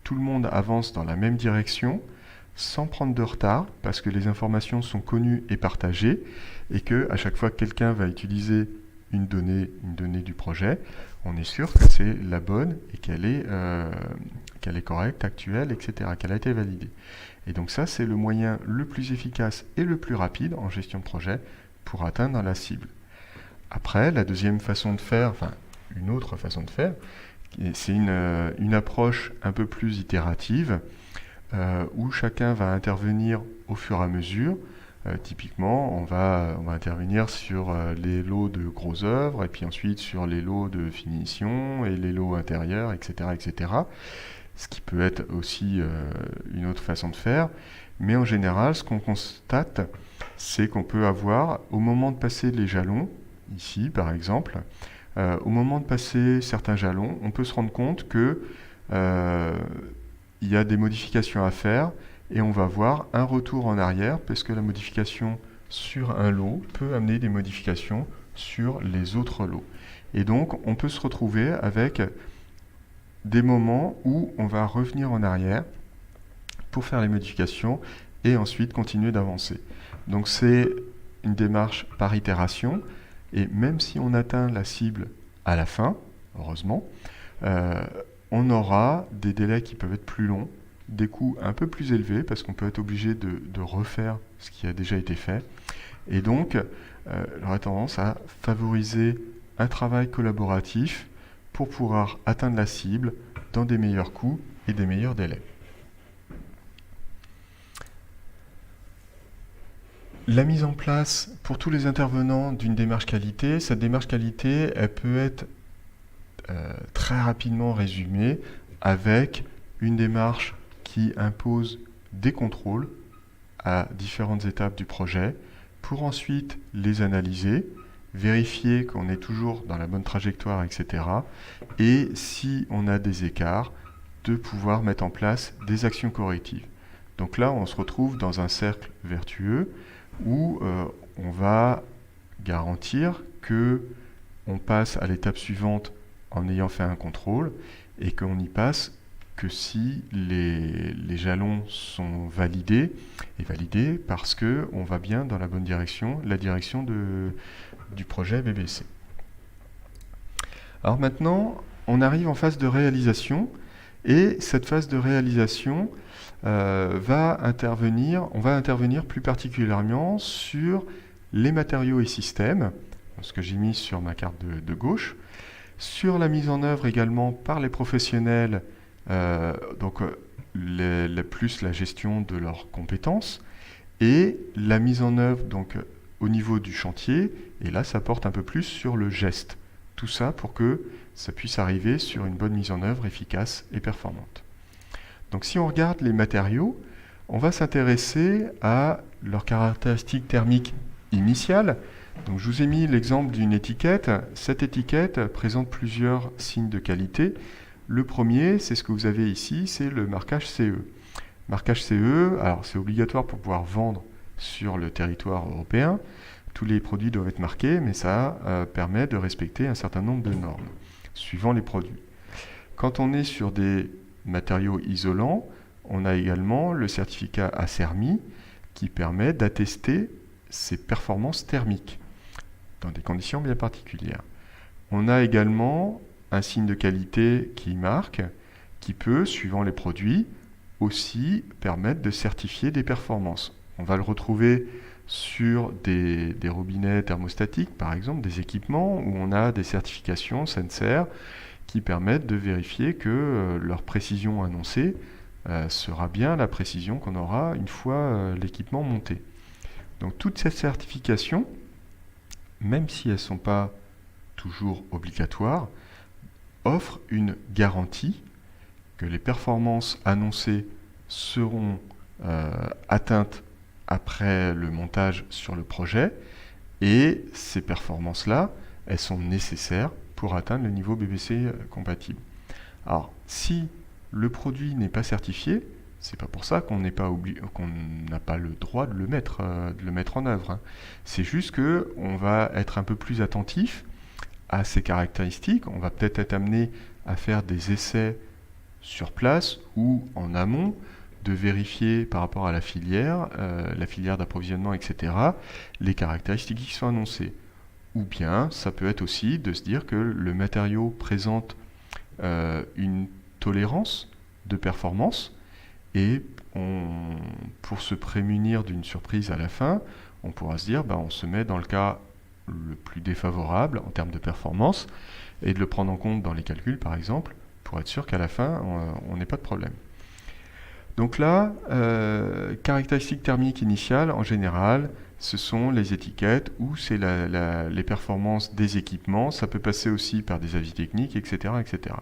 tout le monde avance dans la même direction, sans prendre de retard, parce que les informations sont connues et partagées, et que à chaque fois que quelqu'un va utiliser une donnée du projet, on est sûr que c'est la bonne et qu'elle est correcte, actuelle, etc., qu'elle a été validée. Et donc ça, c'est le moyen le plus efficace et le plus rapide en gestion de projet pour atteindre la cible. Après, la deuxième façon de faire, enfin une autre façon de faire, c'est une approche un peu plus itérative, où chacun va intervenir au fur et à mesure. Typiquement, on va intervenir sur les lots de gros œuvres, et puis ensuite sur les lots de finition, et les lots intérieurs, etc., etc. Ce qui peut être aussi une autre façon de faire. Mais en général, ce qu'on constate, c'est qu'on peut avoir, au moment de passer les jalons, ici par exemple, au moment de passer certains jalons, on peut se rendre compte que il y a des modifications à faire et on va voir un retour en arrière parce que la modification sur un lot peut amener des modifications sur les autres lots. Et donc, on peut se retrouver avec des moments où on va revenir en arrière pour faire les modifications et ensuite continuer d'avancer. Donc c'est une démarche par itération, et même si on atteint la cible à la fin, heureusement, on aura des délais qui peuvent être plus longs, des coûts un peu plus élevés, parce qu'on peut être obligé de refaire ce qui a déjà été fait, et donc j'aurais tendance à favoriser un travail collaboratif pour pouvoir atteindre la cible dans des meilleurs coûts et des meilleurs délais. La mise en place pour tous les intervenants d'une démarche qualité, cette démarche qualité, elle peut être très rapidement résumée avec une démarche qui impose des contrôles à différentes étapes du projet pour ensuite les analyser, vérifier qu'on est toujours dans la bonne trajectoire, etc. Et si on a des écarts, de pouvoir mettre en place des actions correctives. Donc là, on se retrouve dans un cercle vertueux où on va garantir que on passe à l'étape suivante en ayant fait un contrôle et qu'on y passe que si les jalons sont validés, et validés parce qu'on va bien dans la bonne direction, la direction du projet BBC. Alors maintenant, on arrive en phase de réalisation, et cette phase de réalisation on va intervenir plus particulièrement sur les matériaux et systèmes, ce que j'ai mis sur ma carte de gauche, sur la mise en œuvre également par les professionnels, plus la gestion de leurs compétences, et la mise en œuvre donc au niveau du chantier, et là ça porte un peu plus sur le geste. Tout ça pour que ça puisse arriver sur une bonne mise en œuvre efficace et performante. Donc si on regarde les matériaux, on va s'intéresser à leurs caractéristiques thermiques initiales. Donc je vous ai mis l'exemple d'une étiquette. Cette étiquette présente plusieurs signes de qualité. Le premier, c'est ce que vous avez ici, c'est le marquage CE. Marquage CE, alors c'est obligatoire pour pouvoir vendre sur le territoire européen. Tous les produits doivent être marqués, mais ça permet de respecter un certain nombre de normes, suivant les produits. Quand on est sur des matériaux isolants, on a également le certificat Acermi qui permet d'attester ses performances thermiques dans des conditions bien particulières. On a également un signe de qualité qui marque, qui peut, suivant les produits, aussi permettre de certifier des performances. On va le retrouver sur des robinets thermostatiques, par exemple, des équipements où on a des certifications Senser qui permettent de vérifier que leur précision annoncée sera bien la précision qu'on aura une fois l'équipement monté. Donc toutes ces certifications, même si elles ne sont pas toujours obligatoires, offrent une garantie que les performances annoncées seront atteintes après le montage sur le projet, et ces performances-là, elles sont nécessaires pour atteindre le niveau BBC compatible. Alors, si le produit n'est pas certifié, c'est pas pour ça qu'on n'a pas le droit de le mettre en œuvre, hein. C'est juste qu'on va être un peu plus attentif à ces caractéristiques. On va peut-être être amené à faire des essais sur place ou en amont, de vérifier par rapport à la filière d'approvisionnement, etc., les caractéristiques qui sont annoncées. Ou bien, ça peut être aussi de se dire que le matériau présente une tolérance de performance, et pour se prémunir d'une surprise à la fin, on pourra se dire, on se met dans le cas le plus défavorable en termes de performance, et de le prendre en compte dans les calculs, par exemple, pour être sûr qu'à la fin, on n'ait pas de problème. Donc là, caractéristiques thermiques initiales, en général, ce sont les étiquettes ou c'est les performances des équipements. Ça peut passer aussi par des avis techniques, etc. etc.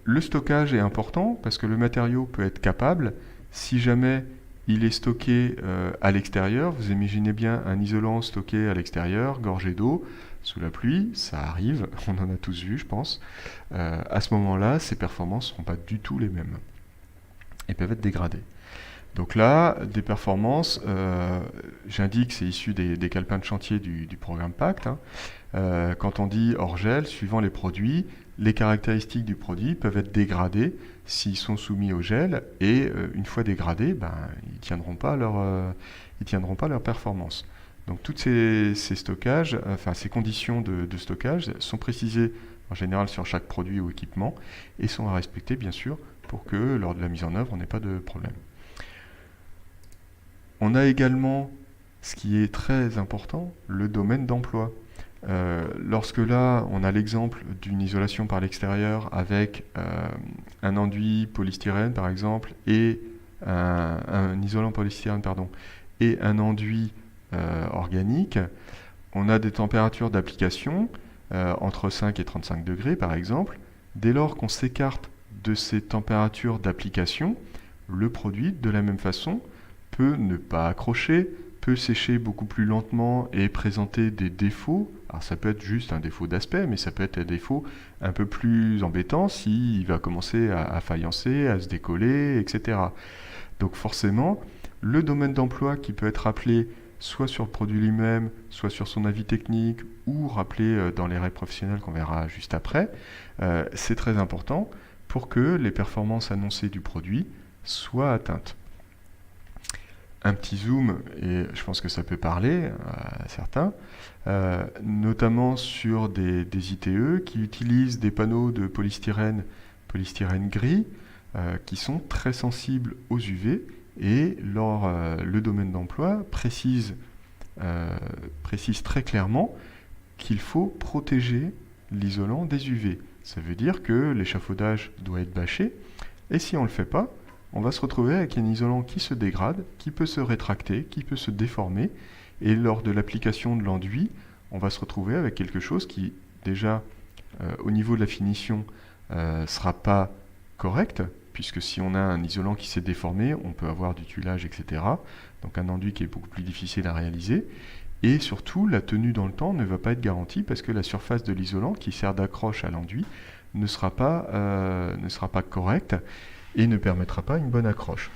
Le stockage est important parce que le matériau peut être capable, si jamais il est stocké à l'extérieur, vous imaginez bien un isolant stocké à l'extérieur, gorgé d'eau, sous la pluie, ça arrive, on en a tous vu, je pense. À ce moment-là, ces performances ne seront pas du tout les mêmes et peuvent être dégradées. Donc là, des performances, j'indique, c'est issu des calepins de chantier du programme Pacte, hein. Quand on dit hors gel, suivant les produits, les caractéristiques du produit peuvent être dégradées s'ils sont soumis au gel, et une fois dégradés, ben, ils ne tiendront pas leur performance. Donc toutes ces stockages, enfin ces conditions de stockage sont précisées en général sur chaque produit ou équipement et sont à respecter bien sûr pour que lors de la mise en œuvre on n'ait pas de problème. On a également, ce qui est très important, le domaine d'emploi. Lorsque là, on a l'exemple d'une isolation par l'extérieur avec un enduit polystyrène par exemple et un isolant polystyrène et un enduit organique, on a des températures d'application entre 5 et 35 degrés par exemple. Dès lors qu'on s'écarte de ces températures d'application, le produit de la même façon peut ne pas accrocher, peut sécher beaucoup plus lentement et présenter des défauts. Alors ça peut être juste un défaut d'aspect, mais ça peut être un défaut un peu plus embêtant s'il va commencer à faïencer, à se décoller, etc. Donc forcément, le domaine d'emploi qui peut être appelé soit sur le produit lui-même, soit sur son avis technique, ou rappelé dans les règles professionnelles qu'on verra juste après, c'est très important pour que les performances annoncées du produit soient atteintes. Un petit zoom, et je pense que ça peut parler à certains, notamment sur des ITE qui utilisent des panneaux de polystyrène gris, qui sont très sensibles aux UV, et le domaine d'emploi précise très clairement qu'il faut protéger l'isolant des UV. Ça veut dire que l'échafaudage doit être bâché, et si on ne le fait pas, on va se retrouver avec un isolant qui se dégrade, qui peut se rétracter, qui peut se déformer, et lors de l'application de l'enduit, on va se retrouver avec quelque chose qui, déjà, au niveau de la finition, sera pas correct, puisque si on a un isolant qui s'est déformé, on peut avoir du tuilage, etc. Donc un enduit qui est beaucoup plus difficile à réaliser. Et surtout, la tenue dans le temps ne va pas être garantie, parce que la surface de l'isolant, qui sert d'accroche à l'enduit, ne sera pas correcte, et ne permettra pas une bonne accroche.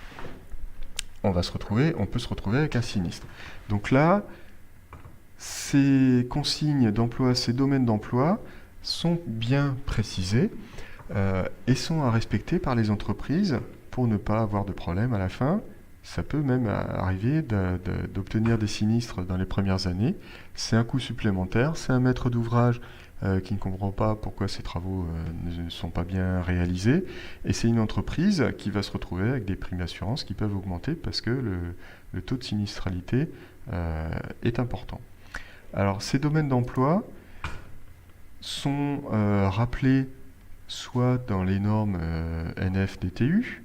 On peut se retrouver avec un sinistre. Donc là, ces consignes d'emploi, ces domaines d'emploi sont bien précisés et sont à respecter par les entreprises pour ne pas avoir de problème à la fin. Ça peut même arriver d'obtenir des sinistres dans les premières années. C'est un coût supplémentaire, c'est un maître d'ouvrage qui ne comprend pas pourquoi ces travaux ne sont pas bien réalisés. Et c'est une entreprise qui va se retrouver avec des primes d'assurance qui peuvent augmenter parce que le taux de sinistralité est important. Alors ces domaines d'emploi sont rappelés soit dans les normes NF-DTU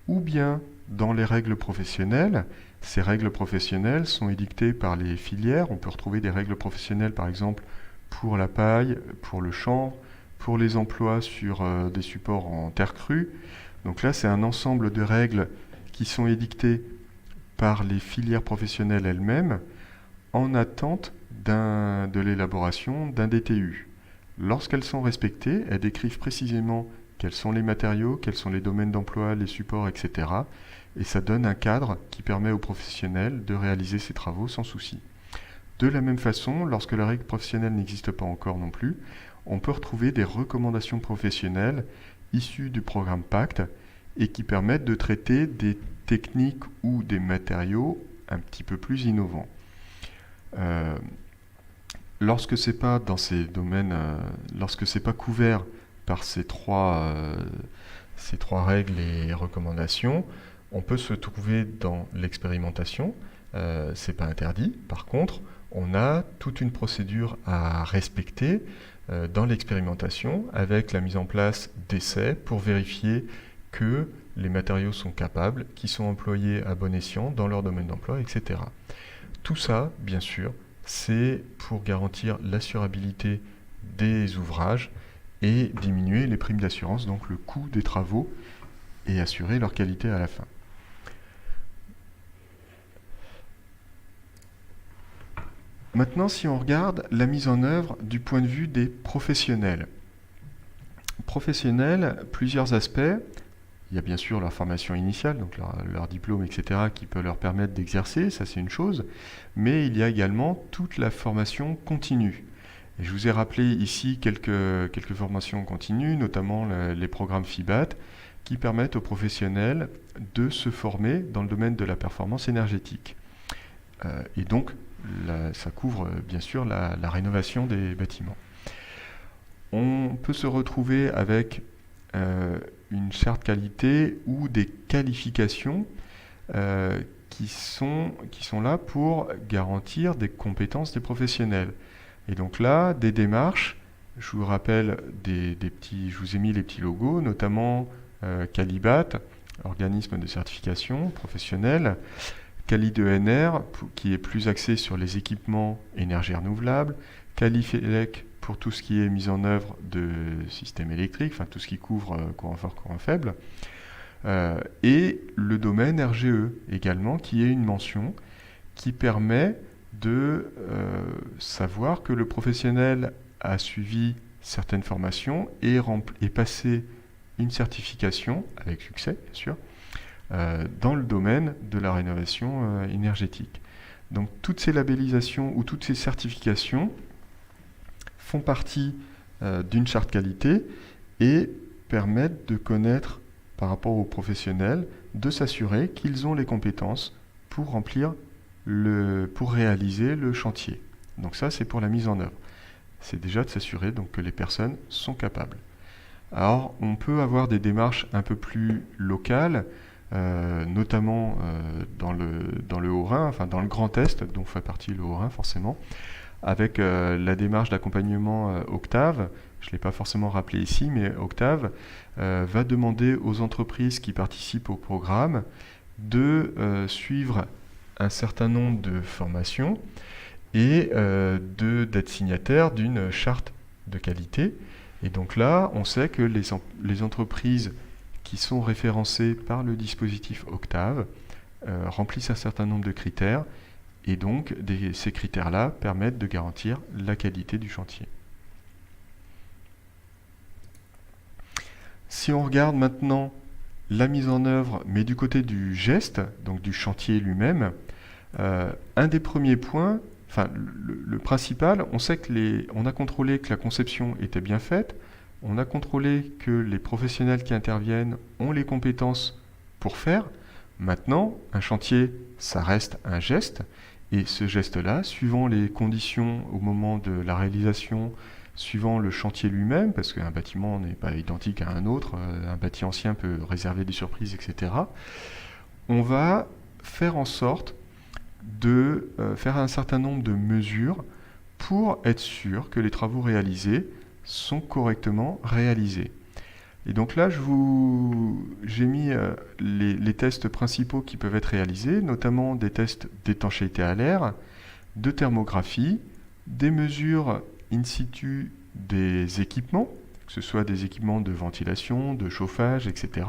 ou bien dans les règles professionnelles. Ces règles professionnelles sont édictées par les filières. On peut retrouver des règles professionnelles par exemple pour la paille, pour le chanvre, pour les emplois sur des supports en terre crue. Donc là, c'est un ensemble de règles qui sont édictées par les filières professionnelles elles-mêmes en attente de l'élaboration d'un DTU. Lorsqu'elles sont respectées, elles décrivent précisément quels sont les matériaux, quels sont les domaines d'emploi, les supports, etc. Et ça donne un cadre qui permet aux professionnels de réaliser ces travaux sans souci. De la même façon, lorsque la règle professionnelle n'existe pas encore non plus, on peut retrouver des recommandations professionnelles issues du programme Pacte et qui permettent de traiter des techniques ou des matériaux un petit peu plus innovants. Lorsque c'est pas dans ces domaines, lorsque c'est pas couvert par ces trois règles et recommandations, on peut se trouver dans l'expérimentation. C'est pas interdit. Par contre, on a toute une procédure à respecter dans l'expérimentation avec la mise en place d'essais pour vérifier que les matériaux sont capables, qu'ils sont employés à bon escient dans leur domaine d'emploi, etc. Tout ça, bien sûr, c'est pour garantir l'assurabilité des ouvrages et diminuer les primes d'assurance, donc le coût des travaux, et assurer leur qualité à la fin. Maintenant, si on regarde la mise en œuvre du point de vue des professionnels. Professionnels, plusieurs aspects. il y a bien sûr leur formation initiale, donc leur diplôme, etc., qui peut leur permettre d'exercer, ça c'est une chose, mais il y a également toute la formation continue. Et je vous ai rappelé ici quelques formations continues, notamment les programmes FIBAT, qui permettent aux professionnels de se former dans le domaine de la performance énergétique. Et donc, ça couvre bien sûr la rénovation des bâtiments. On peut se retrouver avec une charte qualité ou des qualifications qui sont là pour garantir des compétences des professionnels. Et donc là, des démarches, je vous rappelle je vous ai mis les petits logos, notamment Qualibat, organisme de certification professionnelle, Quali2NR, qui est plus axé sur les équipements énergie renouvelable, Qualifelec pour tout ce qui est mise en œuvre de systèmes électriques, enfin tout ce qui couvre courant fort, courant faible, et le domaine RGE également, qui est une mention qui permet de savoir que le professionnel a suivi certaines formations et passé une certification, avec succès bien sûr, dans le domaine de la rénovation énergétique. Donc toutes ces labellisations ou toutes ces certifications font partie d'une charte qualité et permettent de connaître par rapport aux professionnels, de s'assurer qu'ils ont les compétences pour pour réaliser le chantier. Donc ça, c'est pour la mise en œuvre. C'est déjà de s'assurer donc que les personnes sont capables. Alors, on peut avoir des démarches un peu plus locales, notamment dans le Haut-Rhin, enfin dans le Grand Est, dont fait partie le Haut-Rhin forcément, avec la démarche d'accompagnement Octave. Je ne l'ai pas forcément rappelé ici, mais Octave va demander aux entreprises qui participent au programme de suivre un certain nombre de formations et d'être signataire d'une charte de qualité. Et donc là, on sait que les entreprises qui sont référencées par le dispositif Octave remplissent un certain nombre de critères, et donc ces critères-là permettent de garantir la qualité du chantier. Si on regarde maintenant la mise en œuvre, mais du côté du geste, donc du chantier lui-même, un des premiers points, enfin le principal, on sait on a contrôlé que la conception était bien faite, on a contrôlé que les professionnels qui interviennent ont les compétences pour faire. Maintenant, un chantier, ça reste un geste, et ce geste-là, suivant les conditions au moment de la réalisation, suivant le chantier lui-même, parce qu'un bâtiment n'est pas identique à un autre, un bâti ancien peut réserver des surprises, etc., on va faire en sorte de faire un certain nombre de mesures pour être sûr que les travaux réalisés sont correctement réalisés. Et donc là, j'ai mis les tests principaux qui peuvent être réalisés, notamment des tests d'étanchéité à l'air, de thermographie, des mesures in situ des équipements, que ce soit des équipements de ventilation, de chauffage, etc.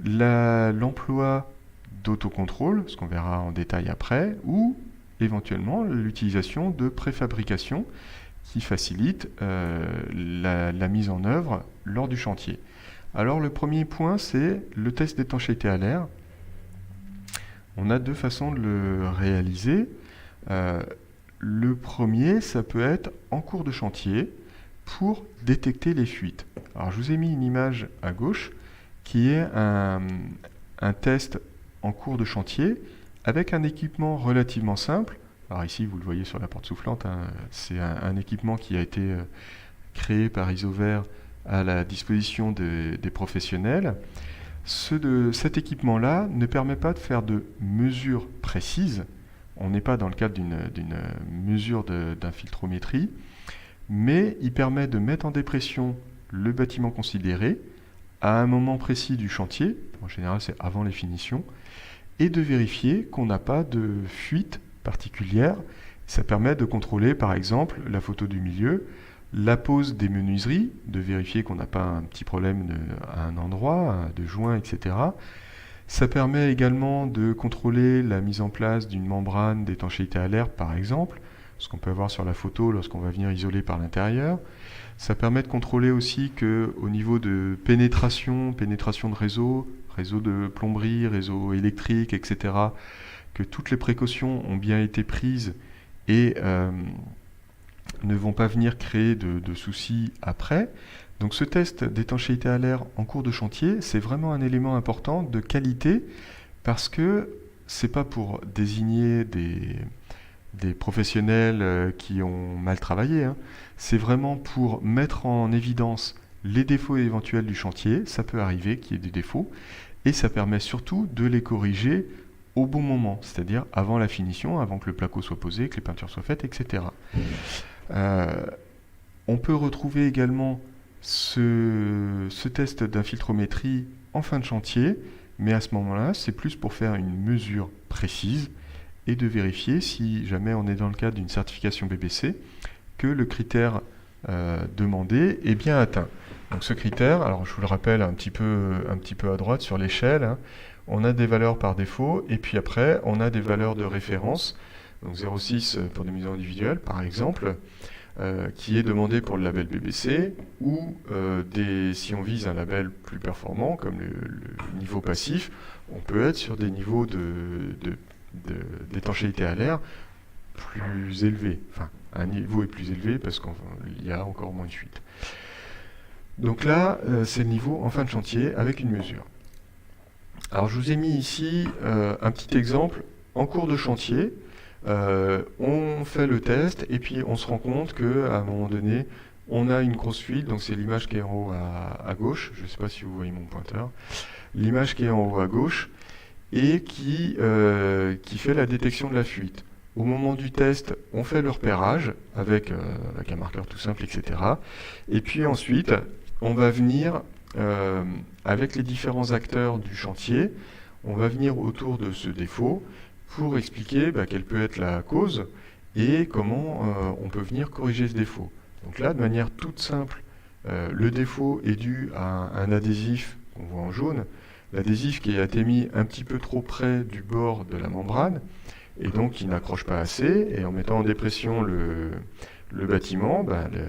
L'emploi d'autocontrôle, ce qu'on verra en détail après, ou éventuellement l'utilisation de préfabrication qui facilite la mise en œuvre lors du chantier. Alors le premier point, c'est le test d'étanchéité à l'air. On a deux façons de le réaliser. Le premier, ça peut être en cours de chantier pour détecter les fuites. Alors je vous ai mis une image à gauche qui est un test en cours de chantier avec un équipement relativement simple. Alors ici, vous le voyez sur la porte soufflante, hein, c'est un équipement qui a été créé par Isover à la disposition des professionnels. Cet équipement-là ne permet pas de faire de mesures précises. On n'est pas dans le cadre d'une mesure d'infiltrométrie, mais il permet de mettre en dépression le bâtiment considéré à un moment précis du chantier, en général c'est avant les finitions, et de vérifier qu'on n'a pas de fuite particulière. Ça permet de contrôler par exemple la photo du milieu, la pose des menuiseries, de vérifier qu'on n'a pas un petit problème à un endroit, de joint, etc. Ça permet également de contrôler la mise en place d'une membrane d'étanchéité à l'air par exemple, ce qu'on peut avoir sur la photo lorsqu'on va venir isoler par l'intérieur. Ça permet de contrôler aussi qu'au niveau de pénétration de réseau, réseau de plomberie, réseau électrique, etc., que toutes les précautions ont bien été prises et ne vont pas venir créer de soucis après. Donc ce test d'étanchéité à l'air en cours de chantier, c'est vraiment un élément important de qualité parce que c'est pas pour désigner des professionnels qui ont mal travaillé, hein. C'est vraiment pour mettre en évidence les défauts éventuels du chantier. Ça peut arriver qu'il y ait des défauts et ça permet surtout de les corriger au bon moment, c'est-à-dire avant la finition, avant que le placo soit posé, que les peintures soient faites, etc. On peut retrouver également ce test d'infiltrométrie en fin de chantier, mais à ce moment-là, c'est plus pour faire une mesure précise et de vérifier, si jamais on est dans le cadre d'une certification BBC, que le critère demandé est bien atteint. Donc ce critère, alors je vous le rappelle un petit peu à droite sur l'échelle, hein, on a des valeurs par défaut, et puis après, on a des valeurs de référence, donc 0,6 pour des mesures individuelles, par exemple, qui est demandé pour le label BBC, ou si on vise un label plus performant, comme le niveau passif, on peut être sur des niveaux d'étanchéité à l'air plus élevés. Enfin, un niveau est plus élevé parce qu'il y a encore moins de fuite. Donc là, c'est le niveau en fin de chantier avec une mesure. Alors je vous ai mis ici un petit exemple en cours de chantier. On fait le test et puis on se rend compte qu'à un moment donné, on a une grosse fuite. Donc c'est l'image qui est en haut à gauche. Je ne sais pas si vous voyez mon pointeur. L'image qui est en haut à gauche et qui fait la détection de la fuite. Au moment du test, on fait le repérage avec un marqueur tout simple, etc. Et puis ensuite, on va venir, avec les différents acteurs du chantier, on va venir autour de ce défaut pour expliquer quelle peut être la cause et comment on peut venir corriger ce défaut. Donc là, de manière toute simple, le défaut est dû à un adhésif qu'on voit en jaune, l'adhésif qui a été mis un petit peu trop près du bord de la membrane, et donc qui n'accroche pas assez, et en mettant en dépression le bâtiment,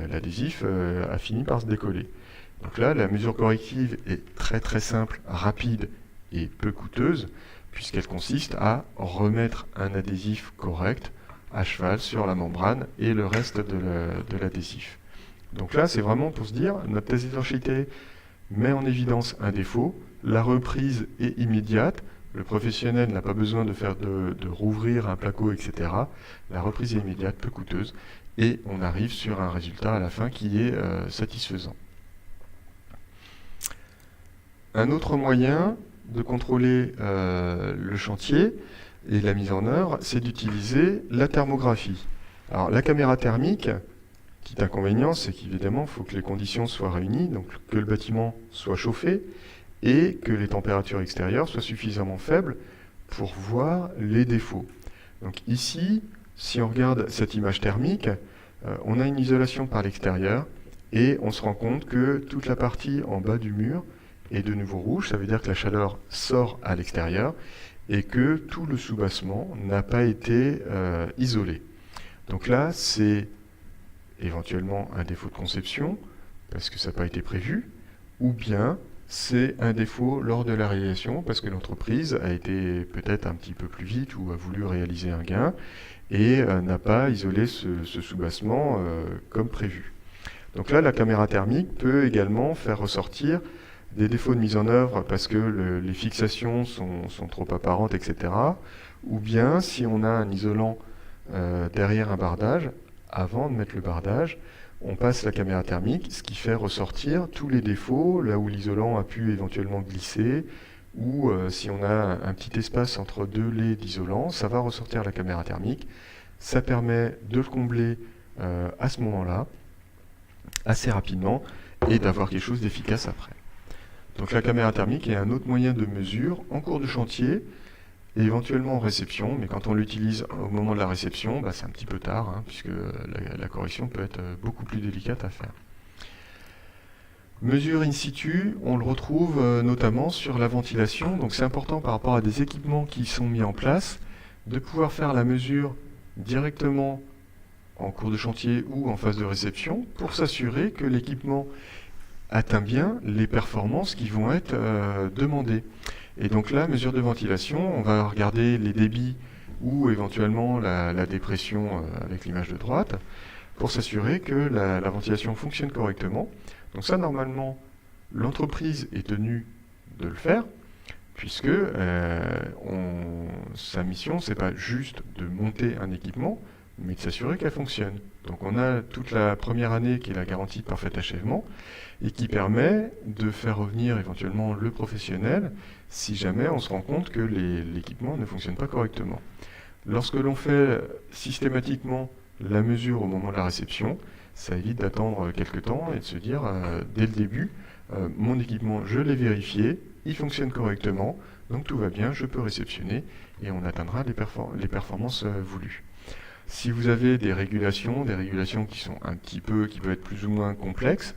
l'adhésif a fini par se décoller. Donc là, la mesure corrective est très très simple, rapide et peu coûteuse, puisqu'elle consiste à remettre un adhésif correct à cheval sur la membrane et le reste de l'adhésif. Donc là, c'est vraiment pour se dire, notre test d'étanchéité met en évidence un défaut, la reprise est immédiate, le professionnel n'a pas besoin de rouvrir un placo, etc. La reprise est immédiate, peu coûteuse, et on arrive sur un résultat à la fin qui est satisfaisant. Un autre moyen de contrôler le chantier et la mise en œuvre, c'est d'utiliser la thermographie. Alors la caméra thermique, petit inconvénient, c'est qu'évidemment, il faut que les conditions soient réunies, donc que le bâtiment soit chauffé, et que les températures extérieures soient suffisamment faibles pour voir les défauts. Donc ici, si on regarde cette image thermique, on a une isolation par l'extérieur et on se rend compte que toute la partie en bas du mur est de nouveau rouge, ça veut dire que la chaleur sort à l'extérieur et que tout le soubassement n'a pas été isolé. Donc là, c'est éventuellement un défaut de conception, parce que ça n'a pas été prévu, ou bien c'est un défaut lors de la réalisation parce que l'entreprise a été peut-être un petit peu plus vite ou a voulu réaliser un gain et n'a pas isolé ce soubassement comme prévu. Donc là, la caméra thermique peut également faire ressortir des défauts de mise en œuvre parce que les fixations sont trop apparentes, etc. Ou bien si on a un isolant derrière un bardage, avant de mettre le bardage, on passe la caméra thermique, ce qui fait ressortir tous les défauts, là où l'isolant a pu éventuellement glisser, ou si on a un petit espace entre deux laits d'isolant, ça va ressortir la caméra thermique. Ça permet de le combler à ce moment-là, assez rapidement, et d'avoir quelque chose d'efficace après. Donc la caméra thermique est un autre moyen de mesure en cours de chantier, et éventuellement en réception, mais quand on l'utilise au moment de la réception, c'est un petit peu tard, hein, puisque la correction peut être beaucoup plus délicate à faire. Mesure in situ, on le retrouve notamment sur la ventilation, donc c'est important par rapport à des équipements qui sont mis en place, de pouvoir faire la mesure directement en cours de chantier ou en phase de réception pour s'assurer que l'équipement atteint bien les performances qui vont être demandées. Et donc là, mesure de ventilation, on va regarder les débits ou éventuellement la dépression avec l'image de droite pour s'assurer que la ventilation fonctionne correctement. Donc ça, normalement, l'entreprise est tenue de le faire, puisque sa mission, c'est pas juste de monter un équipement, mais de s'assurer qu'elle fonctionne. Donc on a toute la première année qui est la garantie de parfait achèvement, et qui permet de faire revenir éventuellement le professionnel si jamais on se rend compte que l'équipement ne fonctionne pas correctement. Lorsque l'on fait systématiquement la mesure au moment de la réception, ça évite d'attendre quelques temps et de se dire dès le début, mon équipement, je l'ai vérifié, il fonctionne correctement, donc tout va bien, je peux réceptionner et on atteindra les performances voulues. Si vous avez des régulations qui sont qui peuvent être plus ou moins complexes,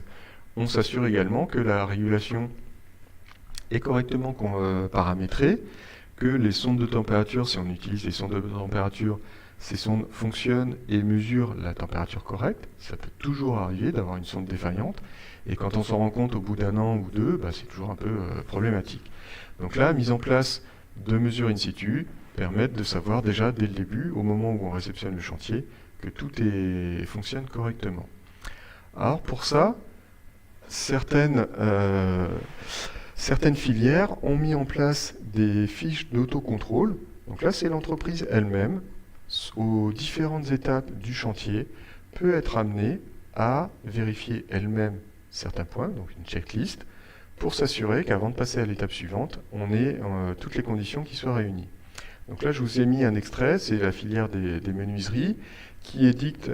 on s'assure également que la régulation est correctement paramétrée, que les sondes de température, si on utilise les sondes de température, ces sondes fonctionnent et mesurent la température correcte. Ça peut toujours arriver d'avoir une sonde défaillante. Et quand on s'en rend compte au bout d'un an ou deux, c'est toujours un peu problématique. Donc là, mise en place de mesures in situ permettent de savoir déjà dès le début, au moment où on réceptionne le chantier, que tout fonctionne correctement. Alors pour ça, certaines filières ont mis en place des fiches d'autocontrôle. Donc là, c'est l'entreprise elle-même, aux différentes étapes du chantier, peut être amenée à vérifier elle-même certains points, donc une checklist, pour s'assurer qu'avant de passer à l'étape suivante, on ait toutes les conditions qui soient réunies. Donc là, je vous ai mis un extrait, c'est la filière des menuiseries qui édite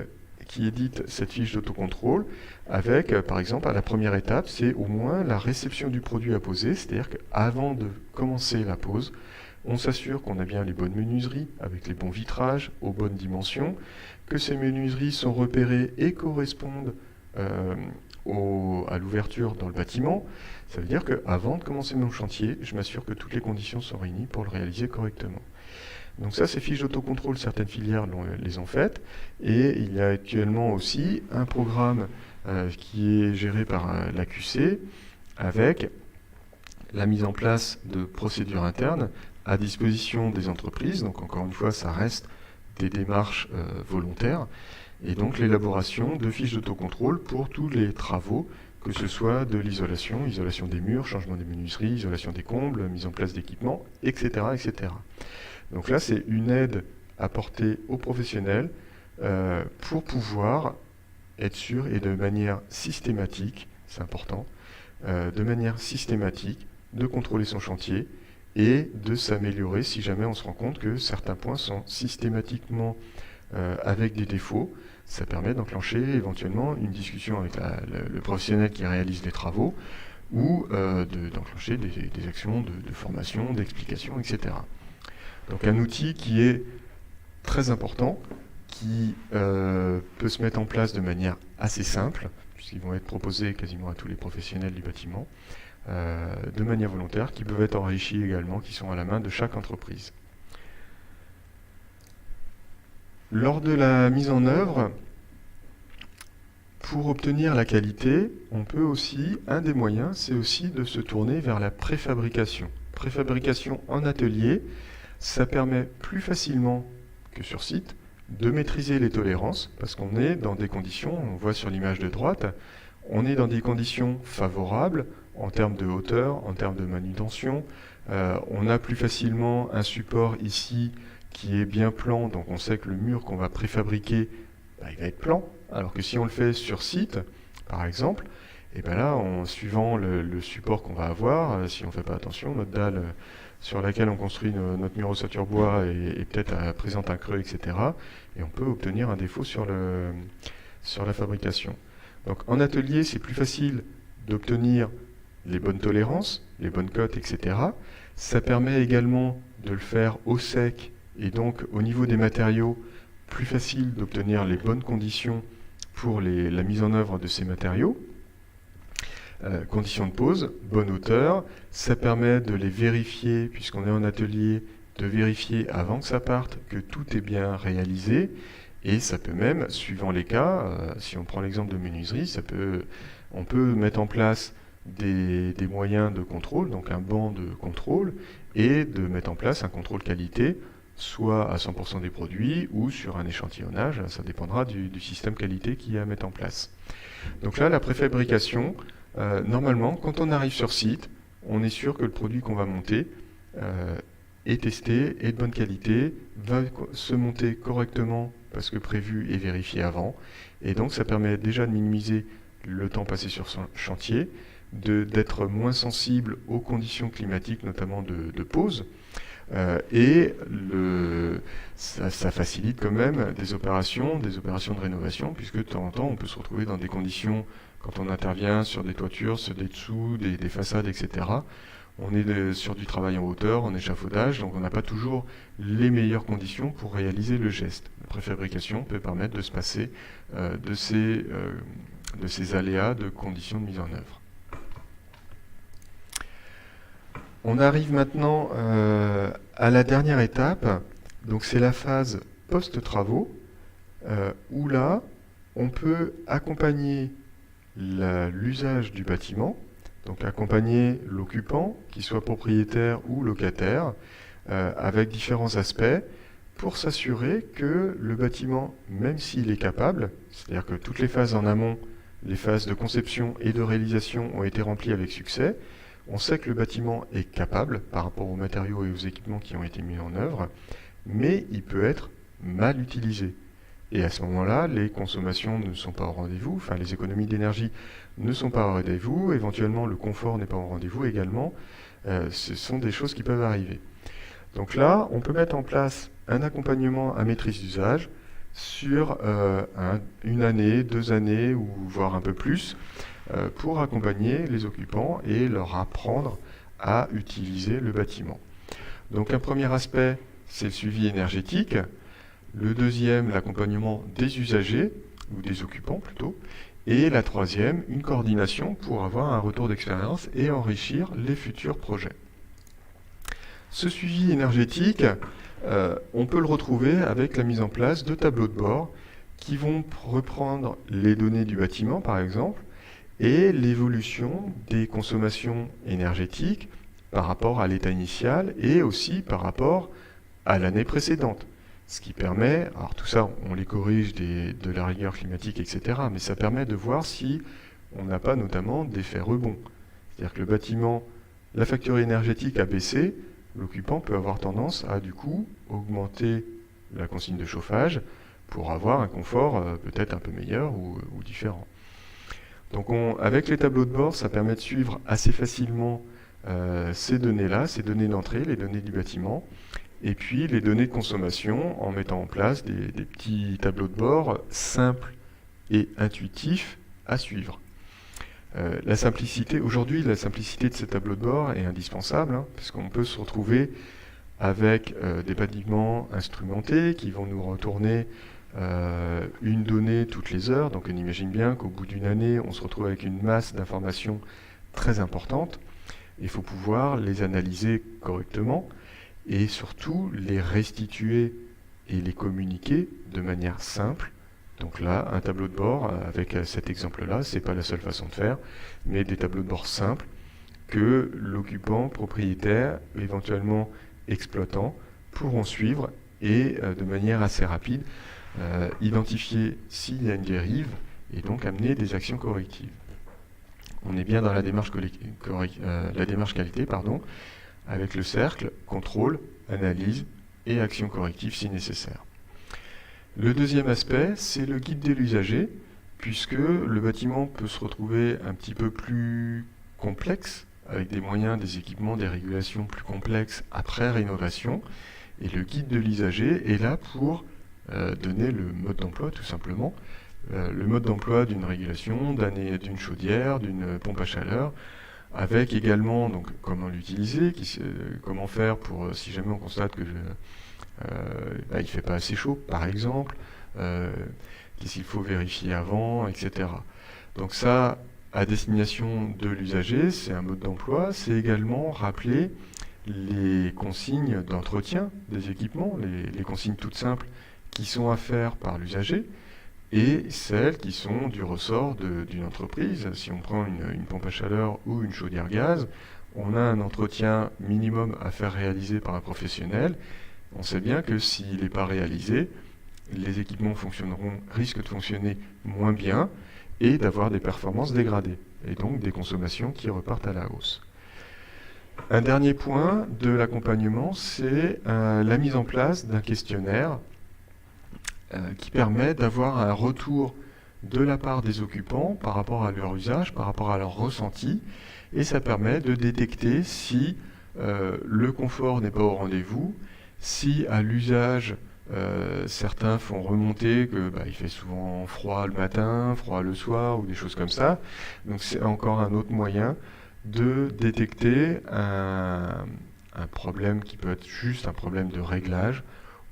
cette fiche d'autocontrôle avec, par exemple, à la première étape, c'est au moins la réception du produit à poser, c'est-à-dire qu'avant de commencer la pose, on s'assure qu'on a bien les bonnes menuiseries avec les bons vitrages, aux bonnes dimensions, que ces menuiseries sont repérées et correspondent à l'ouverture dans le bâtiment. Ça veut dire qu'avant de commencer mon chantier, je m'assure que toutes les conditions sont réunies pour le réaliser correctement. Donc ça, ces fiches d'autocontrôle, certaines filières les ont faites. Et il y a actuellement aussi un programme qui est géré par l'AQC avec la mise en place de procédures internes à disposition des entreprises. Donc encore une fois, ça reste des démarches volontaires. Et donc l'élaboration de fiches d'autocontrôle pour tous les travaux, que ce soit de l'isolation, isolation des murs, changement des menuiseries, isolation des combles, mise en place d'équipements, etc., etc. Donc là, c'est une aide apportée aux professionnels pour pouvoir être sûr et de manière systématique, c'est important, de manière systématique, de contrôler son chantier et de s'améliorer si jamais on se rend compte que certains points sont systématiquement avec des défauts. Ça permet d'enclencher éventuellement une discussion avec le professionnel qui réalise les travaux ou d'enclencher des actions de formation, d'explication, etc. Donc un outil qui est très important, qui peut se mettre en place de manière assez simple, puisqu'ils vont être proposés quasiment à tous les professionnels du bâtiment, de manière volontaire, qui peuvent être enrichis également, qui sont à la main de chaque entreprise. Lors de la mise en œuvre, pour obtenir la qualité, on peut aussi, un des moyens, c'est aussi de se tourner vers la préfabrication. Préfabrication en atelier, ça permet plus facilement que sur site de maîtriser les tolérances, parce qu'on est dans des conditions, on voit sur l'image de droite, on est dans des conditions favorables en termes de hauteur, en termes de manutention. On a plus facilement un support ici qui est bien plan, donc on sait que le mur qu'on va préfabriquer, il va être plan, alors que si on le fait sur site, par exemple, et là, suivant le support qu'on va avoir, si on ne fait pas attention, notre dalle sur laquelle on construit notre mur ossature bois et peut-être présente un creux, etc., et on peut obtenir un défaut sur la fabrication. Donc en atelier, c'est plus facile d'obtenir les bonnes tolérances, les bonnes cotes, etc. Ça permet également de le faire au sec, et donc au niveau des matériaux, plus facile d'obtenir les bonnes conditions pour la mise en œuvre de ces matériaux. Conditions de pose, bonne hauteur, ça permet de les vérifier, puisqu'on est en atelier, de vérifier avant que ça parte que tout est bien réalisé, Et ça peut même, suivant les cas, si on prend l'exemple de menuiserie, on peut mettre en place des moyens de contrôle, donc un banc de contrôle, et de mettre en place un contrôle qualité, soit à 100% des produits ou sur un échantillonnage, ça dépendra du système qualité qu'il y a à mettre en place. Donc là, la préfabrication, normalement, quand on arrive sur site, on est sûr que le produit qu'on va monter est testé, est de bonne qualité, va se monter correctement parce que prévu et vérifié avant. Et donc ça permet déjà de minimiser le temps passé sur son chantier, d'être moins sensible aux conditions climatiques, notamment de pause. Ça facilite quand même des opérations de rénovation, puisque de temps en temps, on peut se retrouver dans des conditions, quand on intervient sur des toitures, sur des dessous, des façades, etc. On est sur du travail en hauteur, en échafaudage, donc on n'a pas toujours les meilleures conditions pour réaliser le geste. La préfabrication peut permettre de se passer de ces aléas de conditions de mise en œuvre. On arrive maintenant à la dernière étape, donc c'est la phase post-travaux, où là, on peut accompagner l'usage du bâtiment, donc accompagner l'occupant, qu'il soit propriétaire ou locataire, avec différents aspects, pour s'assurer que le bâtiment, même s'il est capable, c'est-à-dire que toutes les phases en amont, les phases de conception et de réalisation ont été remplies avec succès, on sait que le bâtiment est capable par rapport aux matériaux et aux équipements qui ont été mis en œuvre, mais il peut être mal utilisé. Et à ce moment-là, les consommations ne sont pas au rendez-vous, enfin les économies d'énergie ne sont pas au rendez-vous, éventuellement le confort n'est pas au rendez-vous également. Ce sont des choses qui peuvent arriver. Donc là, on peut mettre en place un accompagnement à maîtrise d'usage sur une année, 2 années, ou voire un peu plus, pour accompagner les occupants et leur apprendre à utiliser le bâtiment. Donc un premier aspect, c'est le suivi énergétique. Le deuxième, l'accompagnement des usagers, ou des occupants plutôt. Et la troisième, une coordination pour avoir un retour d'expérience et enrichir les futurs projets. Ce suivi énergétique, on peut le retrouver avec la mise en place de tableaux de bord qui vont reprendre les données du bâtiment, par exemple, et l'évolution des consommations énergétiques par rapport à l'état initial et aussi par rapport à l'année précédente. Ce qui permet, alors tout ça on les corrige de la rigueur climatique, etc., mais ça permet de voir si on n'a pas notamment d'effet rebond. C'est-à-dire que le bâtiment, la facture énergétique a baissé, l'occupant peut avoir tendance à du coup augmenter la consigne de chauffage pour avoir un confort peut-être un peu meilleur ou différent. Donc avec les tableaux de bord, ça permet de suivre assez facilement ces données-là, ces données d'entrée, les données du bâtiment, et puis les données de consommation en mettant en place des petits tableaux de bord simples et intuitifs à suivre. La simplicité, aujourd'hui, la simplicité de ces tableaux de bord est indispensable, parce qu'on peut se retrouver avec des bâtiments instrumentés qui vont nous retourner une donnée toutes les heures. Donc on imagine bien qu'au bout d'une année, on se retrouve avec une masse d'informations très importante. Il faut pouvoir les analyser correctement et surtout les restituer et les communiquer de manière simple. Donc là, un tableau de bord, avec cet exemple-là, c'est pas la seule façon de faire, mais des tableaux de bord simples que l'occupant, propriétaire, éventuellement exploitant, pourront suivre et de manière assez rapide, identifier s'il y a une dérive et donc amener des actions correctives. On est bien dans la démarche qualité, avec le cercle, contrôle, analyse et action corrective si nécessaire. Le deuxième aspect, c'est le guide de l'usager, puisque le bâtiment peut se retrouver un petit peu plus complexe, avec des moyens, des équipements, des régulations plus complexes après rénovation. Et le guide de l'usager est là pour donner le mode d'emploi, tout simplement. Le mode d'emploi d'une régulation, d'une chaudière, d'une pompe à chaleur, avec également donc, comment l'utiliser, comment faire pour, si jamais on constate que il ne fait pas assez chaud, par exemple, qu'est-ce qu'il faut vérifier avant, etc. Donc ça, à destination de l'usager, c'est un mode d'emploi, c'est également rappeler les consignes d'entretien des équipements, les consignes toutes simples qui sont à faire par l'usager et celles qui sont du ressort d'une entreprise. Si on prend une pompe à chaleur ou une chaudière gaz, on a un entretien minimum à faire réaliser par un professionnel. On sait bien que s'il n'est pas réalisé, les équipements risquent de fonctionner moins bien et d'avoir des performances dégradées, et donc des consommations qui repartent à la hausse. Un dernier point de l'accompagnement, c'est la mise en place d'un questionnaire qui permet d'avoir un retour de la part des occupants par rapport à leur usage, par rapport à leur ressenti, et ça permet de détecter si le confort n'est pas au rendez-vous, si à l'usage certains font remonter que il fait souvent froid le matin, froid le soir ou des choses comme ça. Donc c'est encore un autre moyen de détecter un problème qui peut être juste un problème de réglage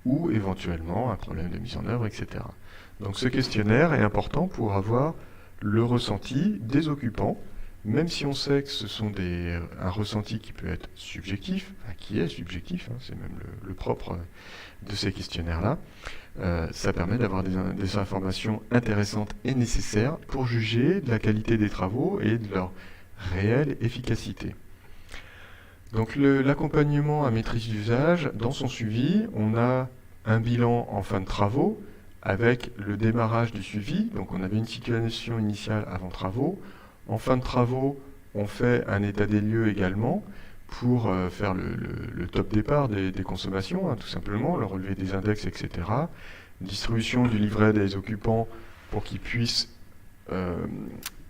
ou éventuellement un problème de mise en œuvre, etc. Donc ce questionnaire est important pour avoir le ressenti des occupants, même si on sait que ce sont un ressenti qui peut être subjectif, qui est subjectif, c'est même le propre de ces questionnaires-là. Ça permet d'avoir des informations intéressantes et nécessaires pour juger de la qualité des travaux et de leur réelle efficacité. Donc l'accompagnement à maîtrise d'usage, dans son suivi, on a un bilan en fin de travaux avec le démarrage du suivi. Donc on avait une situation initiale avant travaux. En fin de travaux, on fait un état des lieux également pour faire le top départ des consommations, tout simplement, le relevé des index, etc. Distribution du livret des occupants pour qu'ils puissent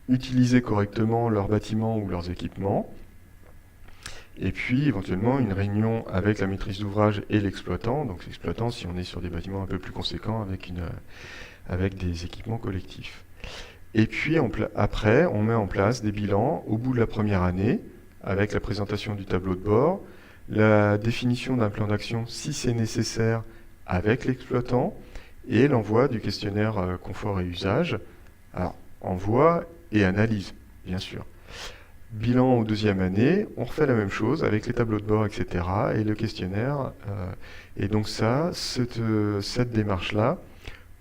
utiliser correctement leurs bâtiments ou leurs équipements. Et puis éventuellement une réunion avec la maîtrise d'ouvrage et l'exploitant, donc l'exploitant si on est sur des bâtiments un peu plus conséquents avec des équipements collectifs. Et puis après, on met en place des bilans au bout de la première année, avec la présentation du tableau de bord, la définition d'un plan d'action si c'est nécessaire avec l'exploitant, et l'envoi du questionnaire confort et usage. Alors, envoi et analyse, bien sûr. Bilan aux deuxième année, on refait la même chose avec les tableaux de bord, etc. et le questionnaire. Et donc cette démarche-là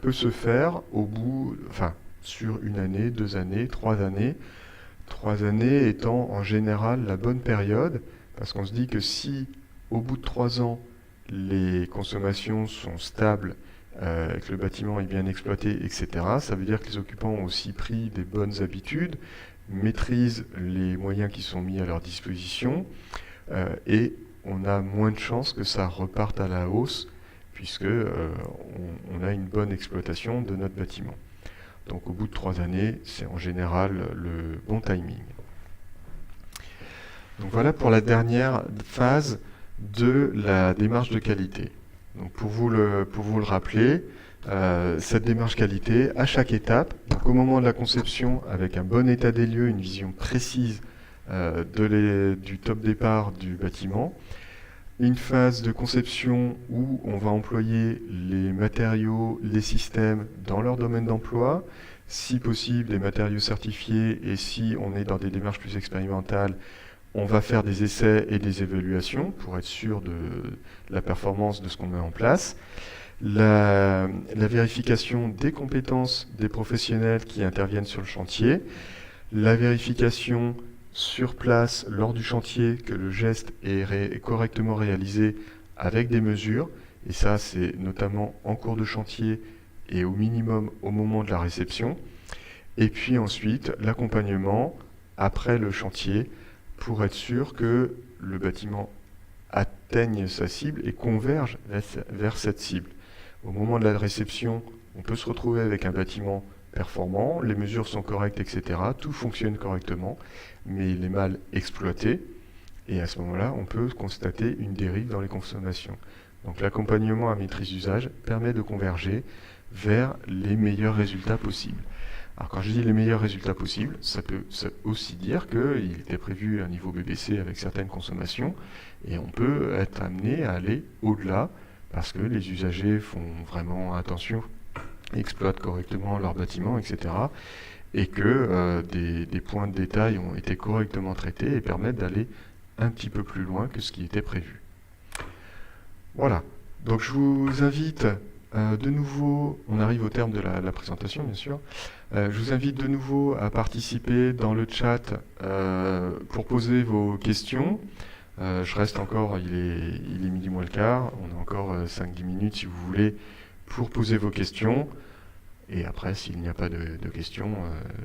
peut se faire sur une année, 2 années, 3 années. 3 années étant en général la bonne période, parce qu'on se dit que si au bout de 3 ans, les consommations sont stables, que le bâtiment est bien exploité, etc., ça veut dire que les occupants ont aussi pris des bonnes habitudes, maîtrisent les moyens qui sont mis à leur disposition, et on a moins de chances que ça reparte à la hausse, puisque on a une bonne exploitation de notre bâtiment. Donc au bout de 3 années, c'est en général le bon timing. Donc voilà pour la dernière phase de la démarche de qualité. Donc pour vous le rappeler, cette démarche qualité, à chaque étape, donc au moment de la conception, avec un bon état des lieux, une vision précise du top départ du bâtiment, une phase de conception où on va employer les matériaux, les systèmes dans leur domaine d'emploi, si possible des matériaux certifiés, et si on est dans des démarches plus expérimentales, on va faire des essais et des évaluations pour être sûr de la performance de ce qu'on met en place. La vérification des compétences des professionnels qui interviennent sur le chantier, la vérification sur place lors du chantier que le geste est correctement réalisé avec des mesures, et ça c'est notamment en cours de chantier et au minimum au moment de la réception, et puis ensuite l'accompagnement après le chantier pour être sûr que le bâtiment atteigne sa cible et converge vers cette cible. Au moment de la réception, on peut se retrouver avec un bâtiment performant, les mesures sont correctes, etc. Tout fonctionne correctement, mais il est mal exploité, et à ce moment-là, on peut constater une dérive dans les consommations. Donc l'accompagnement à maîtrise d'usage permet de converger vers les meilleurs résultats possibles. Alors quand je dis les meilleurs résultats possibles, ça peut aussi dire qu'il était prévu un niveau BBC avec certaines consommations, et on peut être amené à aller au-delà, parce que les usagers font vraiment attention, exploitent correctement leur bâtiment, etc. Et que des points de détail ont été correctement traités et permettent d'aller un petit peu plus loin que ce qui était prévu. Voilà. Donc je vous invite De nouveau, on arrive au terme de la présentation, bien sûr. Je vous invite de nouveau à participer dans le chat pour poser vos questions. Je reste encore, il est midi moins le quart, on a encore 5-10 minutes si vous voulez pour poser vos questions. Et après, s'il n'y a pas de questions,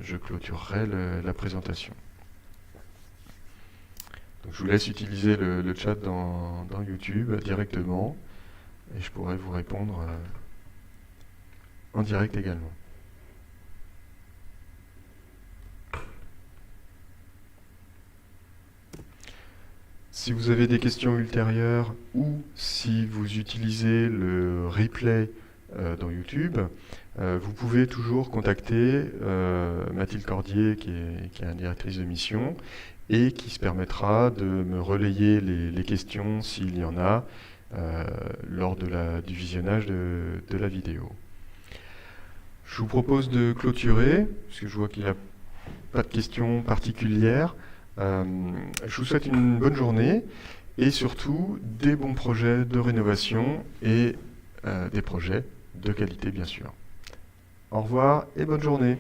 je clôturerai la présentation. Donc, je vous laisse utiliser le chat dans YouTube directement et je pourrai vous répondre en direct également. Si vous avez des questions ultérieures ou si vous utilisez le replay dans YouTube, vous pouvez toujours contacter Mathilde Cordier, qui est la directrice de mission, et qui se permettra de me relayer les questions, s'il y en a, lors du visionnage de la vidéo. Je vous propose de clôturer, parce que je vois qu'il n'y a pas de questions particulières. Je vous souhaite une bonne journée et surtout des bons projets de rénovation et des projets de qualité, bien sûr. Au revoir et bonne journée.